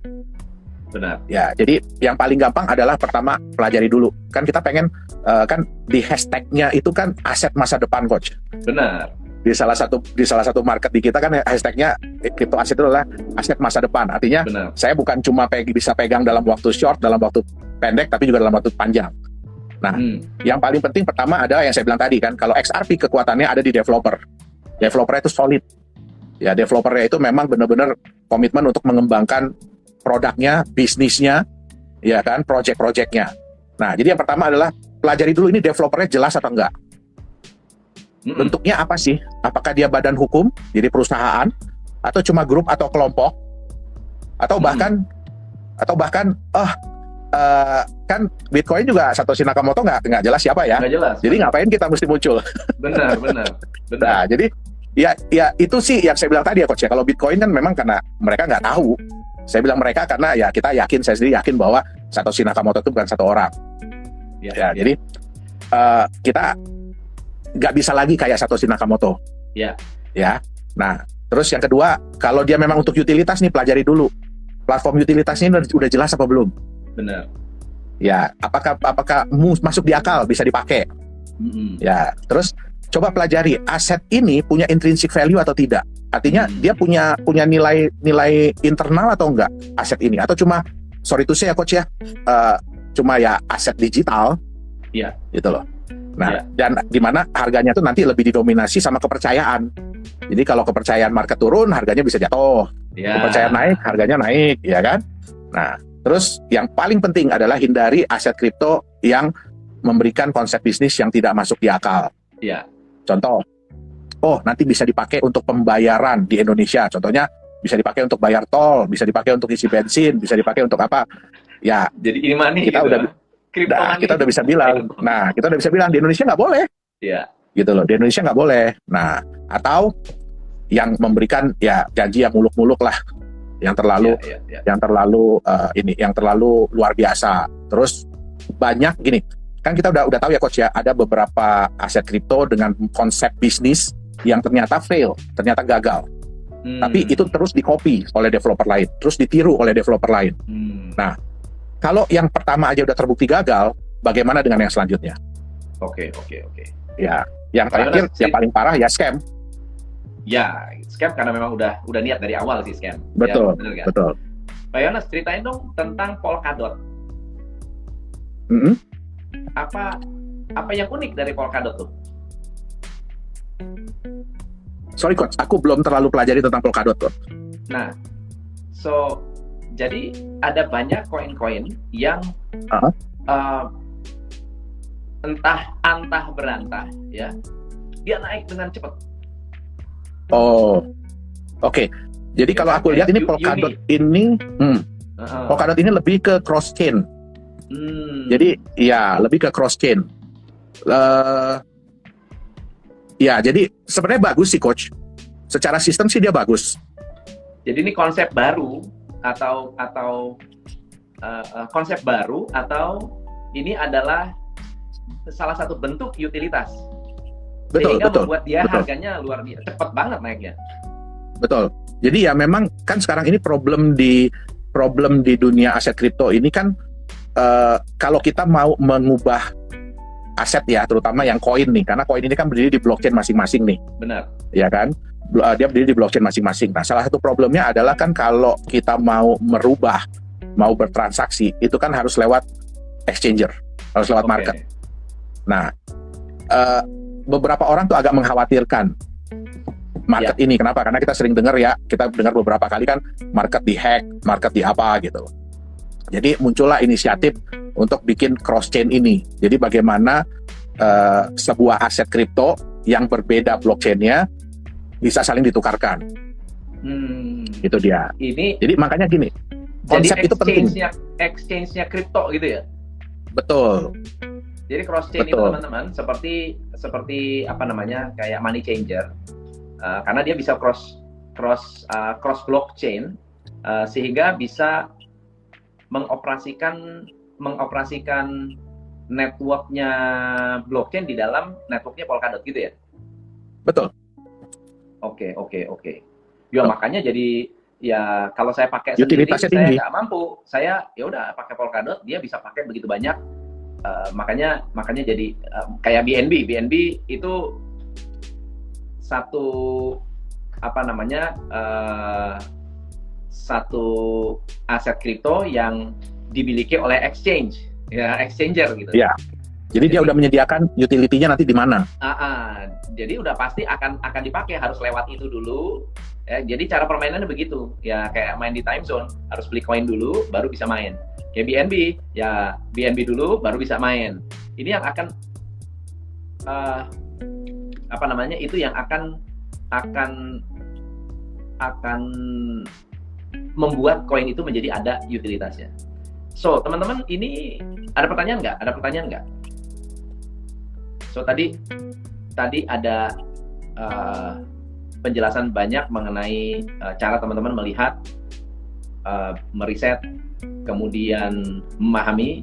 Benar. Ya, jadi yang paling gampang adalah pertama pelajari dulu. Kan kita pengen kan di hashtagnya itu kan aset masa depan, coach. Benar. Di salah satu market di kita kan hashtagnya crypto aset itu adalah aset masa depan. Artinya Benar. saya bukan cuma bisa pegang dalam waktu short, dalam waktu pendek, tapi juga dalam waktu panjang. Nah, yang paling penting pertama adalah yang saya bilang tadi kan, kalau XRP kekuatannya ada di developer. Developernya itu solid. Ya, developernya itu memang benar-benar komitmen untuk mengembangkan produknya, bisnisnya, ya kan, project-projectnya. Nah, jadi yang pertama adalah pelajari dulu ini developernya jelas atau enggak. Bentuknya apa sih? Apakah dia badan hukum, jadi perusahaan, atau cuma grup atau kelompok, atau bahkan kan Bitcoin juga Satoshi Nakamoto nggak jelas siapa ya? Nggak jelas. Jadi ngapain kita mesti muncul? Benar. Nah, jadi ya itu sih yang saya bilang tadi ya, coach ya. Kalau Bitcoin kan memang karena mereka nggak tahu. Saya bilang mereka karena ya saya sendiri yakin bahwa Satoshi Nakamoto itu bukan satu orang. Ya. Jadi kita nggak bisa lagi kayak Satoshi Nakamoto. Ya. Nah, terus yang kedua, kalau dia memang untuk utilitas nih, pelajari dulu platform utilitasnya ini udah jelas apa belum. Benar. Ya, apakah masuk di akal, bisa dipakai. Ya, terus coba pelajari aset ini punya intrinsic value atau tidak. Artinya dia punya nilai internal atau enggak aset ini, atau cuma sorry to say ya, coach ya, cuma ya aset digital. Iya. Gitu loh. Nah, dan di mana harganya tuh nanti lebih didominasi sama kepercayaan. Jadi kalau kepercayaan market turun, harganya bisa jatuh. Kepercayaan naik, harganya naik, ya kan? Nah, terus yang paling penting adalah hindari aset kripto yang memberikan konsep bisnis yang tidak masuk di akal. Iya. Contoh, nanti bisa dipakai untuk pembayaran di Indonesia. Contohnya bisa dipakai untuk bayar tol, bisa dipakai untuk isi bensin, bisa dipakai untuk apa? Ya. Jadi ini money kita gitu. kita udah bisa bilang. Nah, kita udah bisa bilang di Indonesia nggak boleh. Iya. Gitu loh, di Indonesia nggak boleh. Nah, atau yang memberikan ya janji yang muluk-muluk lah, yang terlalu yang terlalu luar biasa. Terus banyak gini. Kan kita udah tahu ya, coach ya, ada beberapa aset kripto dengan konsep bisnis yang ternyata fail, ternyata gagal. Tapi itu terus di-copy oleh developer lain, terus ditiru oleh developer lain. Nah, kalau yang pertama aja udah terbukti gagal, bagaimana dengan yang selanjutnya? Oke. Ya, yang terakhir, yang paling parah ya scam. Ya, scam karena memang udah niat dari awal sih scam. Betul, ya, betul. Pak Yonas, ceritain dong tentang Polkadot. Apa yang unik dari Polkadot tuh? Sorry coach, aku belum terlalu pelajari tentang Polkadot tuh. Nah, jadi ada banyak koin-koin yang entah berantah ya, dia naik dengan cepat. Oke. Jadi kalau aku lihat ini Polkadot ini, Polkadot ini lebih ke cross chain. Jadi ya lebih ke cross chain. Ya, jadi sebenarnya bagus sih, coach. Secara sistem sih dia bagus. Jadi ini konsep baru atau konsep baru, atau ini adalah salah satu bentuk utilitas. Sehingga membuat dia harganya luar biasa, cepat banget naiknya. Betul. Jadi ya memang kan sekarang ini problem di dunia aset kripto ini kan kalau kita mau mengubah aset ya, terutama yang koin nih, karena koin ini kan berdiri di blockchain masing-masing nih. Benar. Ya kan? Dia berdiri di blockchain masing-masing. Nah, salah satu problemnya adalah kan kalau kita mau bertransaksi, itu kan harus lewat exchanger, harus lewat market. Nah, beberapa orang tuh agak mengkhawatirkan market ini. Kenapa? Karena kita sering dengar kita dengar beberapa kali kan market di-hack, market di apa gitu. Jadi muncullah inisiatif untuk bikin cross chain ini. Jadi bagaimana sebuah aset kripto yang berbeda blockchain-nya bisa saling ditukarkan. Itu dia. Jadi makanya gini, konsep itu penting. Exchange-nya kripto gitu ya? Betul. Jadi cross chain itu teman-teman seperti apa namanya, kayak money changer, karena dia bisa cross blockchain, sehingga bisa mengoperasikan networknya blockchain di dalam networknya Polkadot gitu ya? Betul. Oke. Ya makanya jadi ya kalau saya pakai sendiri Utilitasnya saya tinggi. nggak mampu. Saya ya udah pakai Polkadot, dia bisa pakai begitu banyak. Makanya jadi kayak BNB itu satu satu aset kripto yang dimiliki oleh exchange, ya exchanger gitu. Ya. Jadi dia udah menyediakan utility-nya nanti di mana? Jadi udah pasti akan dipakai, harus lewat itu dulu. Ya, jadi cara permainannya begitu. Ya kayak main di time zone, harus beli koin dulu baru bisa main. Kayak BNB, ya BNB dulu baru bisa main. Ini yang akan itu yang akan membuat koin itu menjadi ada utilitasnya. So, teman-teman, ini ada pertanyaan nggak? Ada pertanyaan nggak? So, tadi ada penjelasan banyak mengenai cara teman-teman melihat, meriset, kemudian memahami.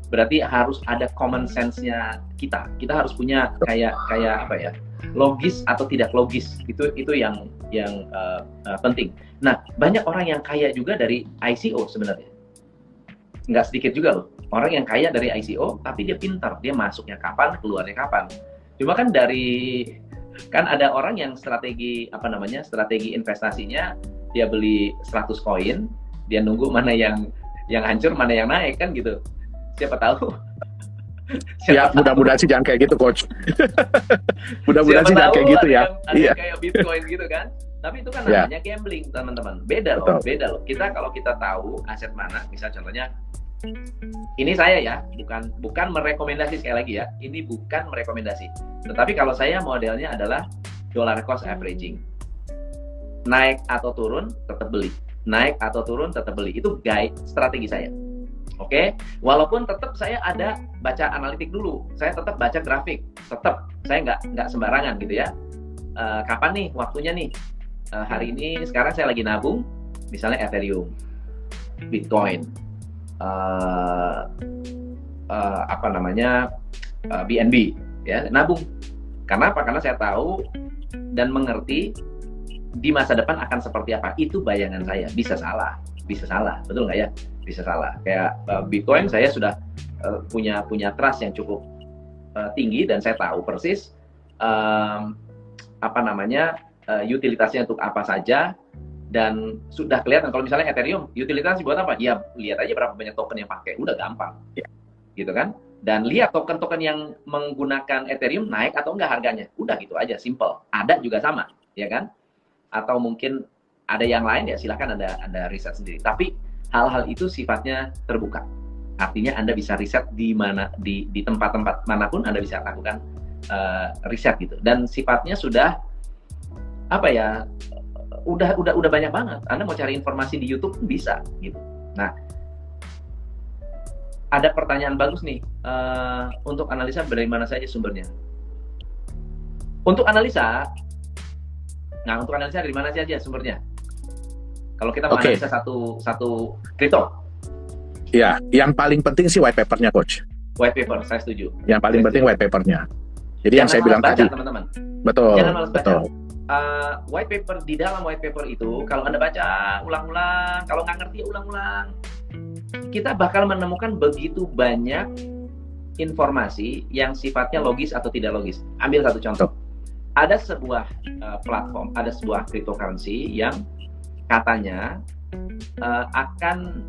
Berarti harus ada common sense-nya kita. Kita harus punya kayak apa ya? Logis atau tidak logis. Itu yang penting. Nah, banyak orang yang kaya juga dari ICO sebenarnya. Nggak sedikit juga loh. Orang yang kaya dari ICO, tapi dia pintar. Dia masuknya kapan, keluarnya kapan. Cuma kan ada orang yang strategi investasinya, dia beli 100 koin, dia nunggu mana yang hancur, mana yang naik, kan gitu. Siapa tahu. Ya, mudah-mudahan sih jangan kayak gitu, Coach. Mudah-mudahan sih jangan kayak gitu ya. Ada kayak Bitcoin gitu kan. Tapi itu kan namanya gambling, teman-teman. Beda loh. Kalau kita tahu aset mana, misal contohnya, ini saya ya, bukan merekomendasi, sekali lagi ya, ini bukan merekomendasi. Tetapi kalau saya modelnya adalah dollar cost averaging. Naik atau turun, tetap beli. Naik atau turun, tetap beli. Itu guide strategi saya. Oke, walaupun tetap saya ada baca analitik dulu, saya tetap baca grafik, tetap saya nggak sembarangan gitu ya. Kapan nih waktunya nih? Hari ini sekarang saya lagi nabung, misalnya Ethereum, Bitcoin, BNB, ya nabung. Karena apa? Karena saya tahu dan mengerti di masa depan akan seperti apa. Itu bayangan saya. Bisa salah, betul nggak ya? Bisa salah. Kayak Bitcoin saya sudah punya trust yang cukup tinggi dan saya tahu persis utilitasnya untuk apa saja, dan sudah kelihatan. Kalau misalnya Ethereum utilitasnya buat apa? Ya lihat aja berapa banyak token yang pakai, udah gampang. Gitu kan? Dan lihat token-token yang menggunakan Ethereum naik atau enggak harganya. Udah gitu aja, simple. Ada juga sama, ya kan? Atau mungkin ada yang lain, ya silakan Anda riset sendiri. Tapi hal-hal itu sifatnya terbuka. Artinya Anda bisa riset di tempat-tempat manapun Anda bisa lakukan riset gitu. Dan sifatnya sudah udah banyak banget. Anda mau cari informasi di YouTube pun bisa gitu. Nah, ada pertanyaan bagus nih. Untuk analisa dari mana saja sumbernya? Untuk analisa dari mana saja sumbernya? Kalau kita menganalisa satu kripto. Ya, yang paling penting sih white paper-nya, Coach. White paper, saya setuju. Yang paling penting white paper-nya. Jadi yang saya bilang tadi, teman-teman. Betul. Jangan malas baca. Betul. White paper, di dalam white paper itu, kalau Anda baca ulang-ulang, kalau nggak ngerti ulang-ulang, kita bakal menemukan begitu banyak informasi yang sifatnya logis atau tidak logis. Ambil satu contoh. Ada sebuah platform, ada sebuah cryptocurrency yang katanya akan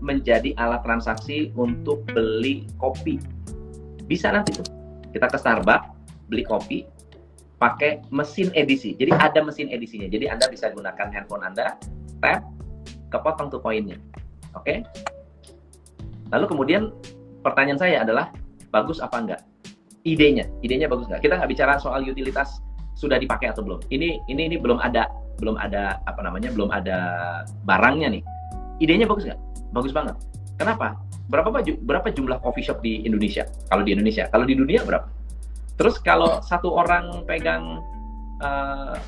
menjadi alat transaksi untuk beli kopi. Bisa nanti tuh kita ke Starbucks beli kopi pakai mesin edisi. Jadi ada mesin edisinya. Jadi Anda bisa gunakan handphone Anda, tap, kepotong tuh koinnya. Oke? Lalu kemudian pertanyaan saya adalah, bagus apa enggak? Idenya bagus nggak? Kita nggak bicara soal utilitas sudah dipakai atau belum. Ini belum ada belum ada barangnya nih. Idenya bagus nggak? Bagus banget. Kenapa? Berapa jumlah coffee shop di Indonesia? Kalau di Indonesia, kalau di dunia berapa? Terus kalau satu orang pegang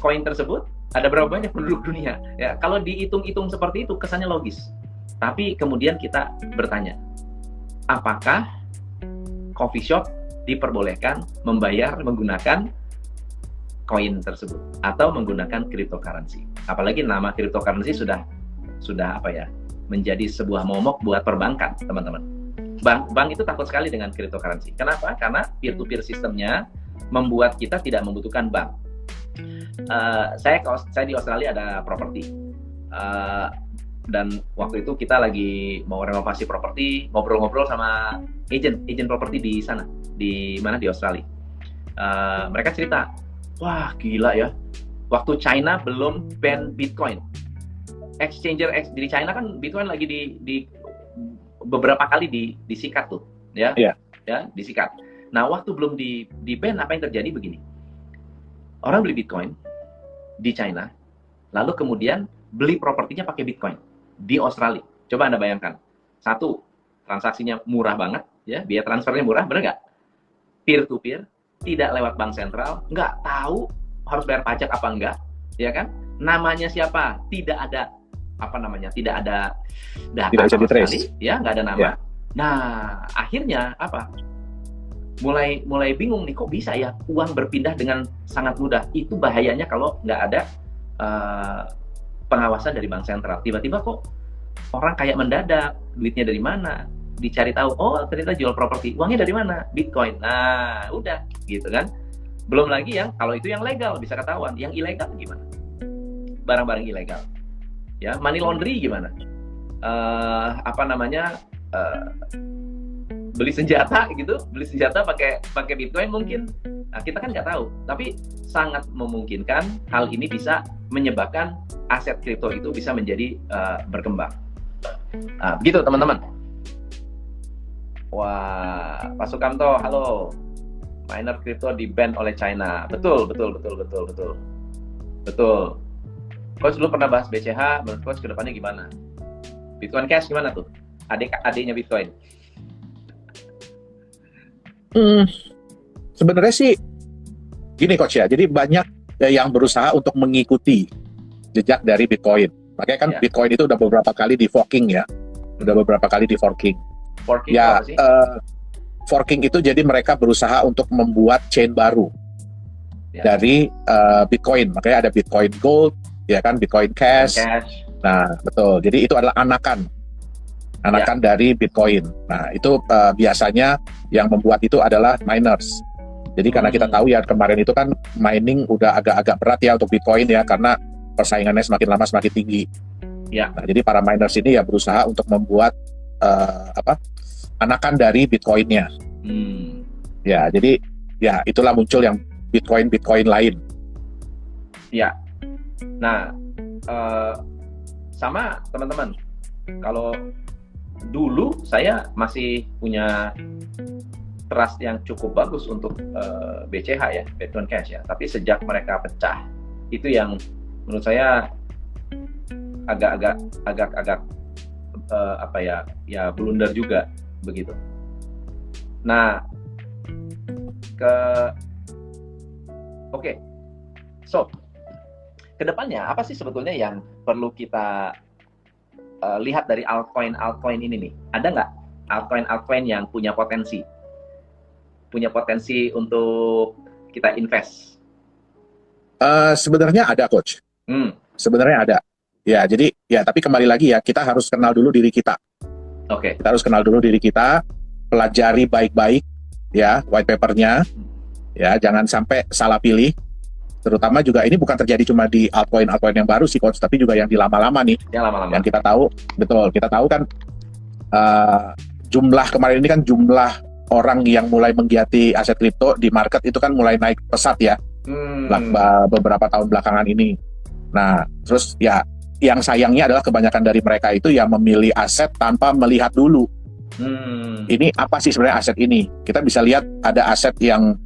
koin tersebut, ada berapa banyak penduduk dunia? Ya, kalau dihitung-hitung seperti itu kesannya logis. Tapi kemudian kita bertanya, apakah coffee shop diperbolehkan membayar menggunakan koin tersebut atau menggunakan cryptocurrency. Apalagi nama cryptocurrency sudah apa ya, menjadi sebuah momok buat perbankan, teman-teman. Bank itu takut sekali dengan cryptocurrency. Kenapa? Karena peer-to-peer sistemnya membuat kita tidak membutuhkan bank. Saya di Australia ada properti, dan waktu itu kita lagi mau renovasi properti, ngobrol-ngobrol sama agent properti di sana, di Australia. Mereka cerita, wah gila ya, waktu China belum ban Bitcoin, exchanger di China kan Bitcoin lagi di beberapa kali disikat tuh, ya, disikat. Nah waktu belum di ban, apa yang terjadi begini, orang beli Bitcoin di China, lalu kemudian beli propertinya pakai Bitcoin di Australia. Coba Anda bayangkan, satu, transaksinya murah banget, ya, biaya transfernya murah, bener nggak? Peer to peer, tidak lewat bank sentral, nggak tahu harus bayar pajak apa enggak, ya kan? Namanya siapa? Tidak ada tidak ada data, tidak bisa di-trace, sekali, ya, nggak ada nama. Ya. Nah, akhirnya apa? Mulai bingung nih, kok bisa ya uang berpindah dengan sangat mudah? Itu bahayanya kalau nggak ada pengawasan dari bank sentral. Tiba-tiba kok orang kayak mendadak, duitnya dari mana? Dicari tahu, oh ternyata jual properti, uangnya dari mana? Bitcoin. Nah, udah, gitu kan. Belum lagi yang, kalau itu yang legal bisa ketahuan, yang ilegal gimana? Barang-barang ilegal. Ya, money laundry gimana? Beli senjata gitu, pakai Bitcoin mungkin. Nah, kita kan nggak tahu, tapi sangat memungkinkan hal ini bisa menyebabkan aset kripto itu bisa menjadi berkembang. Nah, begitu teman-teman. Wah, Pak Sukamto, halo. Miner kripto di-ban oleh China. Betul. Coach dulu pernah bahas BCH, menurut Coach ke depannya gimana? Bitcoin Cash gimana tuh? Adiknya Bitcoin. Sebenarnya sih gini Coach ya, jadi banyak yang berusaha untuk mengikuti jejak dari Bitcoin. Makanya kan Bitcoin itu udah beberapa kali di forking ya, Forking ya, apa sih? Forking itu jadi mereka berusaha untuk membuat chain baru dari Bitcoin. Makanya ada Bitcoin Gold, ya kan, Bitcoin Cash. Nah, betul. Jadi itu adalah anakan dari Bitcoin. Nah, itu biasanya yang membuat itu adalah miners. Jadi karena kita tahu ya kemarin itu kan mining udah agak-agak berat ya untuk Bitcoin ya, karena persaingannya semakin lama semakin tinggi. Ya. Nah, jadi para miners ini ya berusaha untuk membuat anakan dari Bitcoin-nya. Ya, jadi ya itulah muncul yang Bitcoin lain. Ya. Nah, sama teman-teman, kalau dulu saya masih punya trust yang cukup bagus untuk BCH ya, Bitcoin Cash ya. Tapi sejak mereka pecah, itu yang menurut saya agak blunder juga begitu. Nah, so kedepannya apa sih sebetulnya yang perlu kita lihat dari altcoin ini nih? Ada nggak altcoin yang punya potensi untuk kita invest? Sebenarnya ada, Coach. Sebenarnya ada. Ya, jadi ya, tapi kembali lagi ya, kita harus kenal dulu diri kita. Oke. Kita harus kenal dulu diri kita, pelajari baik-baik ya white paper-nya. Ya, jangan sampai salah pilih. Terutama juga ini bukan terjadi cuma di altcoin yang baru sih Coach, tapi juga yang di lama-lama nih. Yang kita tahu, betul, kita tahu kan jumlah kemarin ini kan jumlah orang yang mulai menggiati aset kripto di market itu kan mulai naik pesat ya. Beberapa tahun belakangan ini. Nah, terus ya yang sayangnya adalah kebanyakan dari mereka itu yang memilih aset tanpa melihat dulu. Ini apa sih sebenarnya aset ini? Kita bisa lihat ada aset yang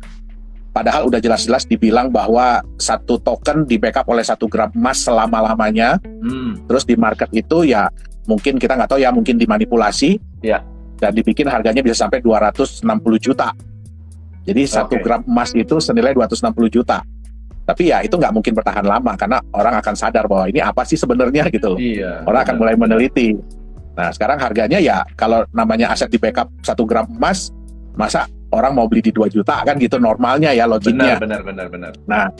padahal udah jelas-jelas dibilang bahwa satu token di backup oleh 1 gram emas selama-lamanya. Terus di market itu ya mungkin kita nggak tahu ya, mungkin dimanipulasi. Ya. Dan dibikin harganya bisa sampai 260 juta. Jadi 1 gram emas itu senilai 260 juta. Tapi ya itu nggak mungkin bertahan lama karena orang akan sadar bahwa ini apa sih sebenarnya gitu loh. Iya, orang akan mulai meneliti. Nah sekarang harganya ya kalau namanya aset di backup 1 gram emas, masa orang mau beli di 2 juta kan gitu normalnya ya logiknya. Benar. Nah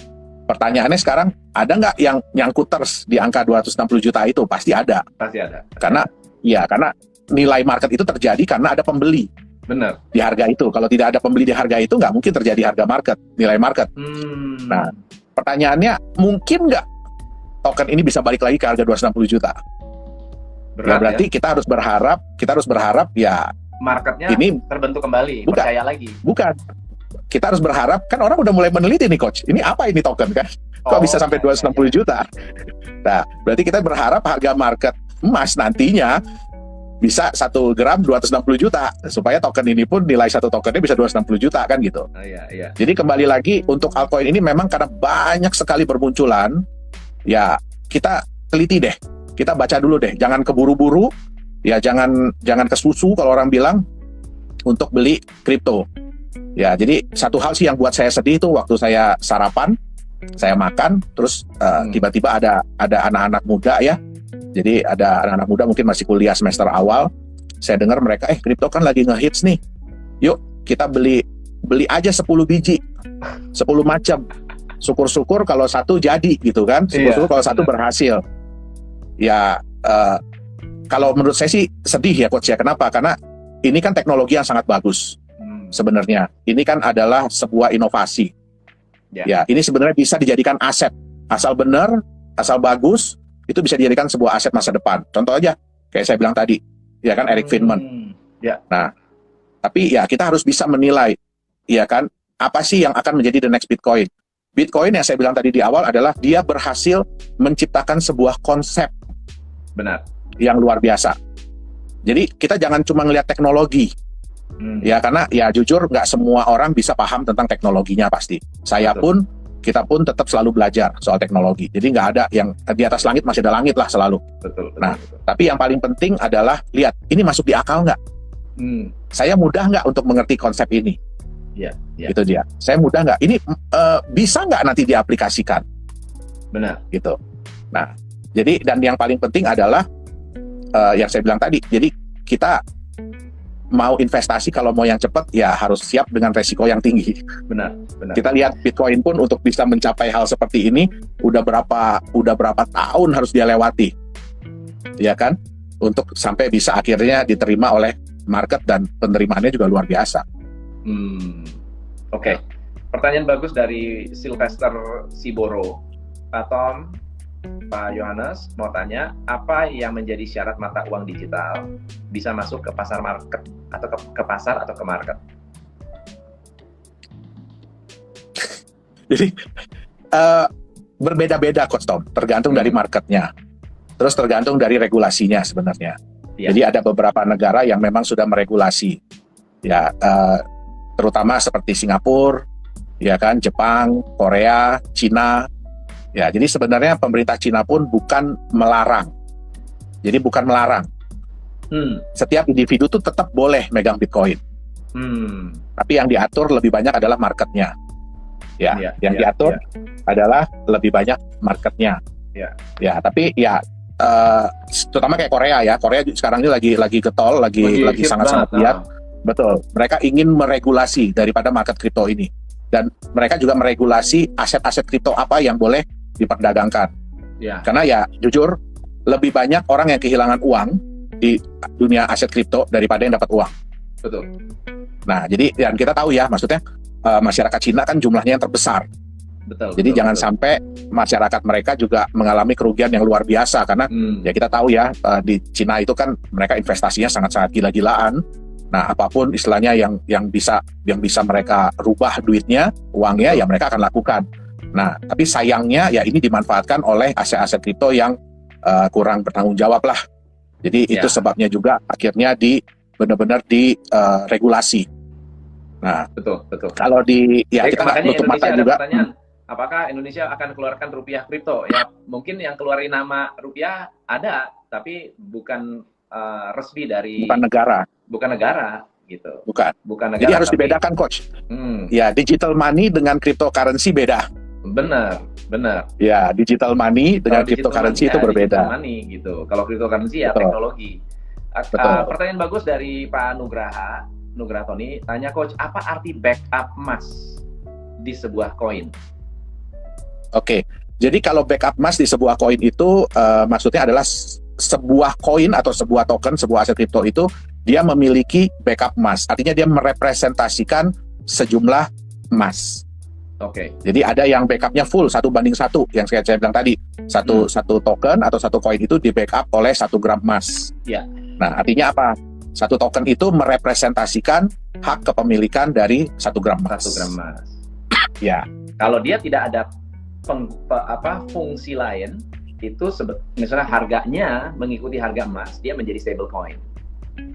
pertanyaannya sekarang, ada nggak yang nyangkut terus di angka 260 juta itu? Pasti ada. Pasti ada. Karena nilai market itu terjadi karena ada pembeli. Benar. Di harga itu. Kalau tidak ada pembeli di harga itu, nggak mungkin terjadi harga market, nilai market. Nah, pertanyaannya, mungkin nggak token ini bisa balik lagi ke harga 260 juta? Berat, berarti ya? kita harus berharap ya marketnya ini terbentuk kembali, bukan, percaya lagi. Bukan. Kita harus berharap, kan orang udah mulai meneliti nih coach, ini apa ini token kan? Kok bisa sampai 260 juta? Nah, berarti kita berharap harga market emas nantinya bisa 1 gram 260 juta, supaya token ini pun nilai satu tokennya bisa 260 juta kan gitu. Iya. Jadi kembali lagi, untuk altcoin ini memang karena banyak sekali bermunculan, ya kita teliti deh. Kita baca dulu deh, jangan keburu-buru, ya jangan kesusu kalau orang bilang untuk beli kripto. Ya, jadi satu hal sih yang buat saya sedih itu waktu saya sarapan, saya makan, terus tiba-tiba ada anak-anak muda ya. Jadi ada anak-anak muda mungkin masih kuliah semester awal. Saya dengar mereka, kripto kan lagi ngehits nih. Yuk kita beli aja 10 biji, 10 macam. Syukur-syukur kalau satu jadi gitu kan. Syukur-syukur kalau satu berhasil. Ya, kalau menurut saya sih sedih ya coach ya. Kenapa? Karena ini kan teknologi yang sangat bagus sebenarnya. Ini kan adalah sebuah inovasi. Ya, ini sebenarnya bisa dijadikan aset. Asal benar, asal bagus, itu bisa dijadikan sebuah aset masa depan. Contoh aja, kayak saya bilang tadi, ya kan Eric Friedman. Ya. Nah, tapi ya kita harus bisa menilai, ya kan, apa sih yang akan menjadi the next Bitcoin. Bitcoin yang saya bilang tadi di awal adalah dia berhasil menciptakan sebuah konsep. Benar. Yang luar biasa. Jadi kita jangan cuma ngelihat teknologi, ya karena ya jujur nggak semua orang bisa paham tentang teknologinya pasti. Kita pun tetap selalu belajar soal teknologi. Jadi nggak ada yang di atas langit masih ada langit lah selalu. Betul. Tapi yang paling penting adalah lihat ini masuk di akal nggak? Saya mudah nggak untuk mengerti konsep ini? Ya. Itu dia. Saya mudah nggak? Ini bisa nggak nanti diaplikasikan? Benar. Gitu. Nah. Jadi dan yang paling penting adalah yang saya bilang tadi. Jadi kita mau investasi kalau mau yang cepat ya harus siap dengan resiko yang tinggi. Benar. Kita lihat Bitcoin pun untuk bisa mencapai hal seperti ini udah berapa tahun harus dia lewati. Ya kan? Untuk sampai bisa akhirnya diterima oleh market dan penerimaannya juga luar biasa. Oke. Pertanyaan bagus dari Sylvester Siboro. Pak Tom, Pak Yohanes mau tanya, apa yang menjadi syarat mata uang digital bisa masuk ke pasar market atau ke pasar atau ke market? Jadi berbeda-beda Coach Tom, tergantung dari marketnya, terus tergantung dari regulasinya sebenarnya. Ya. Jadi ada beberapa negara yang memang sudah meregulasi, ya terutama seperti Singapura, ya kan, Jepang, Korea, Cina. Ya, jadi sebenarnya pemerintah Cina pun bukan melarang. Jadi bukan melarang. Setiap individu tuh tetap boleh megang Bitcoin. Tapi yang diatur lebih banyak adalah marketnya. Yang diatur adalah lebih banyak marketnya. Ya, tapi ya terutama kayak Korea ya. Korea sekarang ini lagi getol, lagi sangat-sangat lihat. Betul. Mereka ingin meregulasi daripada market kripto ini. Dan mereka juga meregulasi aset-aset kripto apa yang boleh diperdagangkan. Karena ya jujur lebih banyak orang yang kehilangan uang di dunia aset kripto daripada yang dapat uang. Betul. Nah, jadi dan kita tahu ya, maksudnya masyarakat Cina kan jumlahnya yang terbesar. Jadi jangan sampai masyarakat mereka juga mengalami kerugian yang luar biasa karena ya kita tahu ya di Cina itu kan mereka investasinya sangat-sangat gila-gilaan. Nah, apapun istilahnya yang bisa mereka rubah duitnya, uangnya ya mereka akan lakukan. Nah, tapi sayangnya ya ini dimanfaatkan oleh aset-aset kripto yang kurang bertanggung jawab lah. Jadi itu sebabnya juga akhirnya benar-benar regulasi. Nah, betul. Kalau kita nggak nutup mata juga. Apakah Indonesia akan keluarkan rupiah kripto? Ya, mungkin yang keluarin nama rupiah ada, tapi bukan resmi dari. Bukan negara gitu. Bukan negara. Jadi harus dibedakan coach. Ya, digital money dengan cryptocurrency beda. Benar. Ya, digital money dengan cryptocurrency itu berbeda. Digital money gitu. Kalau cryptocurrency ya teknologi. Pertanyaan bagus dari Pak Nugraha Tony, tanya coach, apa arti backup emas di sebuah koin? Oke. Jadi kalau backup emas di sebuah koin itu maksudnya adalah sebuah koin atau sebuah token, sebuah aset kripto itu dia memiliki backup emas. Artinya dia merepresentasikan sejumlah emas. Oke. Jadi ada yang backupnya full 1:1 yang saya bilang tadi. Satu token atau satu koin itu di backup oleh 1 gram emas. Ya. Nah, artinya apa? Satu token itu merepresentasikan hak kepemilikan dari 1 gram emas. 1 gram emas. Ya. Kalau dia tidak ada fungsi lain, itu misalnya harganya mengikuti harga emas, dia menjadi stable coin.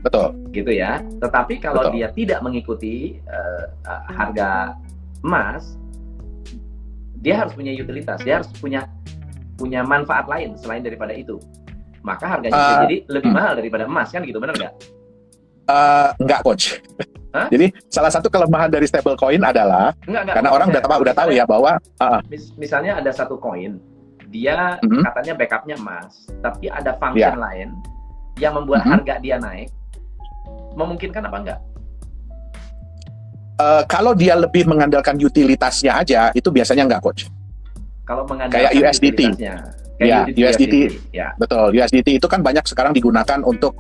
Betul. Gitu ya. Tetapi kalau Betul. dia tidak mengikuti harga emas, dia harus punya utilitas, dia harus punya manfaat lain selain daripada itu. Maka harganya bisa jadi lebih mahal daripada emas, kan gitu, benar nggak? Enggak, Coach. Hah? Jadi salah satu kelemahan dari stablecoin adalah Enggak, karena orang udah tahu ya bahwa misalnya ada satu koin, dia katanya backupnya emas, tapi ada function lain yang membuat harga dia naik, memungkinkan apa enggak? Kalau dia lebih mengandalkan utilitasnya aja, itu biasanya enggak, Coach. Kalau mengandalkan kayak USDT. USDT. Ya. Betul, USDT itu kan banyak sekarang digunakan untuk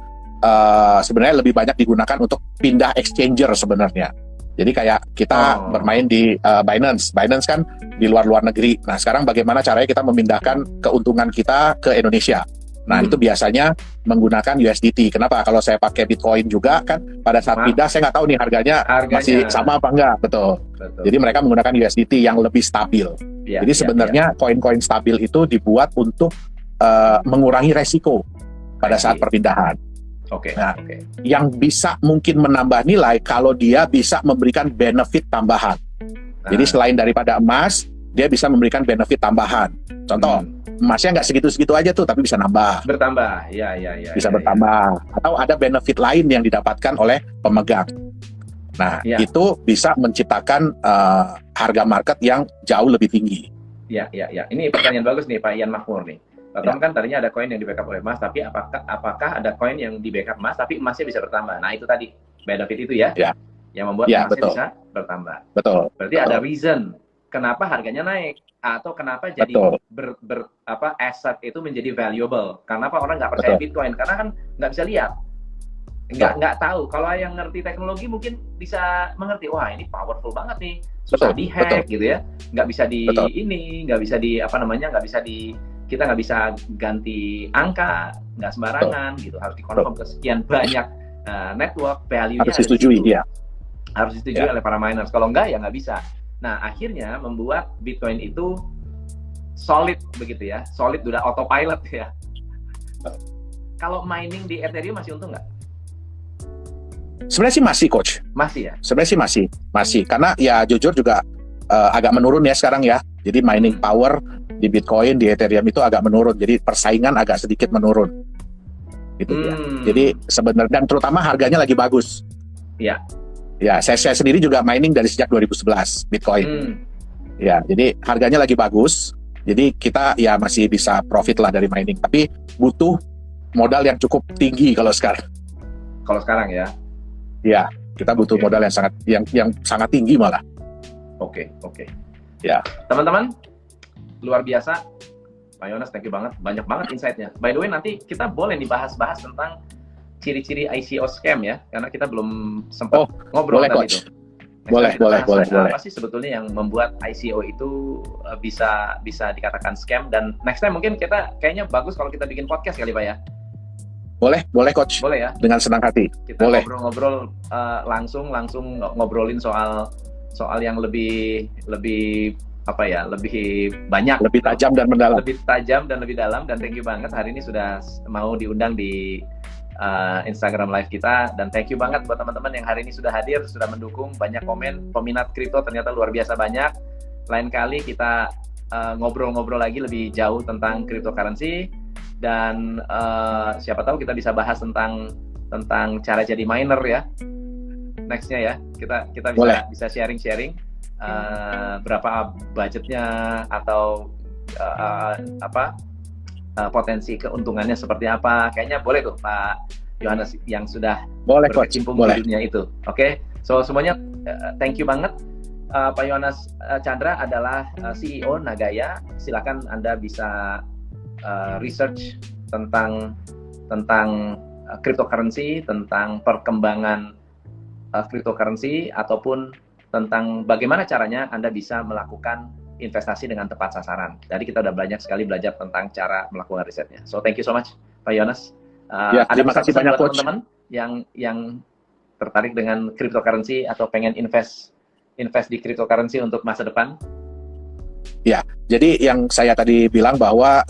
sebenarnya lebih banyak digunakan untuk pindah exchanger sebenarnya. Jadi kayak kita bermain di Binance. Binance kan di luar negeri. Nah, sekarang bagaimana caranya kita memindahkan keuntungan kita ke Indonesia? Nah, itu biasanya menggunakan USDT. Kenapa? Kalau saya pakai Bitcoin juga kan pada saat pindah saya nggak tahu nih harganya masih sama apa enggak. Betul. Jadi mereka menggunakan USDT yang lebih stabil. Jadi sebenarnya koin-koin stabil itu dibuat untuk mengurangi resiko pada saat perpindahan. Yang bisa mungkin menambah nilai kalau dia bisa memberikan benefit tambahan. Jadi selain daripada emas, dia bisa memberikan benefit tambahan. Contoh, emasnya nggak segitu-segitu aja tuh, tapi bisa nambah. Bertambah, bisa bertambah. Atau ada benefit lain yang didapatkan oleh pemegang. Nah, itu bisa menciptakan harga market yang jauh lebih tinggi. Ya. Ini pertanyaan bagus nih, Pak Ian Makmur nih. Pak Tom kan tadinya ada koin yang di backup oleh emas, tapi apakah ada koin yang di backup emas, tapi emasnya bisa bertambah? Nah, itu tadi benefit itu ya. Yang membuat emasnya bisa bertambah. Betul. Berarti ada reason kenapa harganya naik atau kenapa jadi aset itu menjadi valuable. Kenapa orang nggak percaya Bitcoin? Karena kan nggak bisa lihat, nggak tahu. Kalau yang ngerti teknologi mungkin bisa mengerti. Wah, ini powerful banget nih, susah dihack gitu ya. Nggak bisa kita nggak bisa ganti angka, nggak sembarangan gitu. Harus dikonfirm ke sekian banyak network, value-nya harus disetujui. Harus disetujui oleh para miners. Kalau enggak ya nggak bisa. Nah, akhirnya membuat Bitcoin itu solid begitu ya. Solid, udah autopilot ya. Kalau mining di Ethereum masih untung nggak? Sebenarnya sih masih, Coach. Masih ya? Sebenarnya sih masih. Karena ya jujur juga agak menurun ya sekarang ya. Jadi mining power di Bitcoin, di Ethereum itu agak menurun. Jadi persaingan agak sedikit menurun. Gitu ya. Jadi sebenarnya, dan terutama harganya lagi bagus. Iya. Ya, saya sendiri juga mining dari sejak 2011 Bitcoin. Ya, jadi harganya lagi bagus. Jadi kita ya masih bisa profit lah dari mining. Tapi butuh modal yang cukup tinggi kalau sekarang. Kalau sekarang ya? Ya, kita butuh modal yang sangat tinggi malah. Oke. Ya. Teman-teman, luar biasa. Pak Yonas, thank you banget. Banyak banget insight-nya. By the way, nanti kita boleh dibahas-bahas tentang ciri-ciri ICO scam ya, karena kita belum sempat ngobrol tadi itu. Boleh. Apa sih sebetulnya yang membuat ICO itu bisa dikatakan scam? Dan next time mungkin kita kayaknya bagus kalau kita bikin podcast kali, Pak ya. Boleh, Coach. Boleh ya. Dengan senang hati. Kita ngobrol-ngobrol langsung ngobrolin soal yang lebih banyak, lebih tajam dan mendalam. Lebih dalam. Dan thank you banget hari ini sudah mau diundang di Instagram live kita, dan thank you banget buat teman-teman yang hari ini sudah hadir, sudah mendukung, banyak komen, peminat kripto ternyata luar biasa banyak. Lain kali kita ngobrol-ngobrol lagi lebih jauh tentang cryptocurrency, dan siapa tahu kita bisa bahas tentang cara jadi miner ya. Nextnya ya, kita bisa sharing berapa budgetnya atau potensi keuntungannya seperti apa. Kayaknya boleh tuh Pak Yohanes yang sudah berkecimpung di dunia itu. Oke. So semuanya thank you banget. Pak Yohanes Chandra adalah CEO Nagaya. Silakan Anda bisa research tentang cryptocurrency, tentang perkembangan cryptocurrency, ataupun tentang bagaimana caranya Anda bisa melakukan investasi dengan tepat sasaran. Jadi kita udah banyak sekali belajar tentang cara melakukan risetnya. So thank you so much Pak Yohanes. Ya, terima kasih banyak Coach. Teman-teman yang tertarik dengan cryptocurrency atau pengen invest di cryptocurrency untuk masa depan? Ya, jadi yang saya tadi bilang bahwa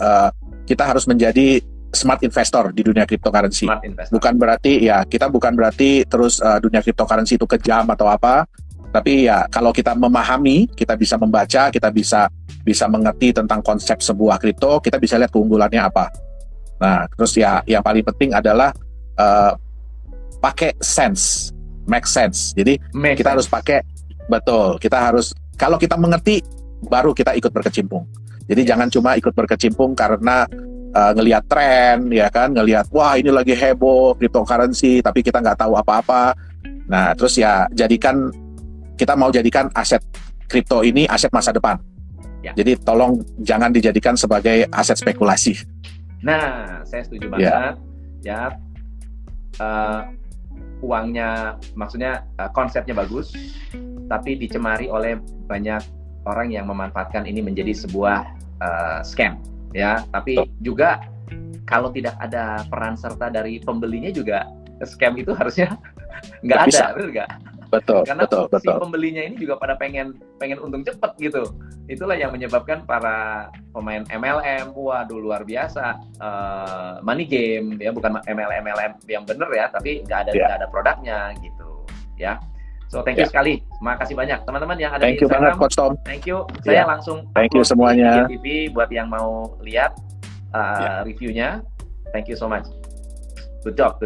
kita harus menjadi smart investor di dunia cryptocurrency. Bukan berarti kita bukan berarti terus dunia cryptocurrency itu kejam atau apa. Tapi ya kalau kita memahami, kita bisa membaca, kita bisa mengerti tentang konsep sebuah kripto, kita bisa lihat keunggulannya apa. Nah, terus ya yang paling penting adalah pakai sense, make sense. Jadi kita harus pakai, betul, kita harus, kalau kita mengerti, baru kita ikut berkecimpung. Jadi jangan cuma ikut berkecimpung karena ngelihat tren, ya kan, ngelihat wah ini lagi heboh cryptocurrency, tapi kita nggak tahu apa-apa. Nah, terus ya kita mau jadikan aset kripto ini aset masa depan. Ya. Jadi tolong jangan dijadikan sebagai aset spekulasi. Nah, saya setuju banget. Ya, uangnya, maksudnya konsepnya bagus, tapi dicemari oleh banyak orang yang memanfaatkan ini menjadi sebuah scam. Ya, tapi juga kalau tidak ada peran serta dari pembelinya juga scam itu harusnya nggak ada, betul nggak? Betul, karena betul. si pembelinya ini juga pada pengen untung cepat gitu. Itulah yang menyebabkan para pemain MLM, waduh luar biasa, money game ya, bukan MLM yang bener ya, tapi nggak ada produknya gitu ya. So thank you sekali, makasih banyak teman-teman yang ada di Instagram. Thank you banget Coach Tom. Thank you. Saya langsung thank you semuanya. Di TV buat yang mau lihat reviewnya. Thank you so much. Good job.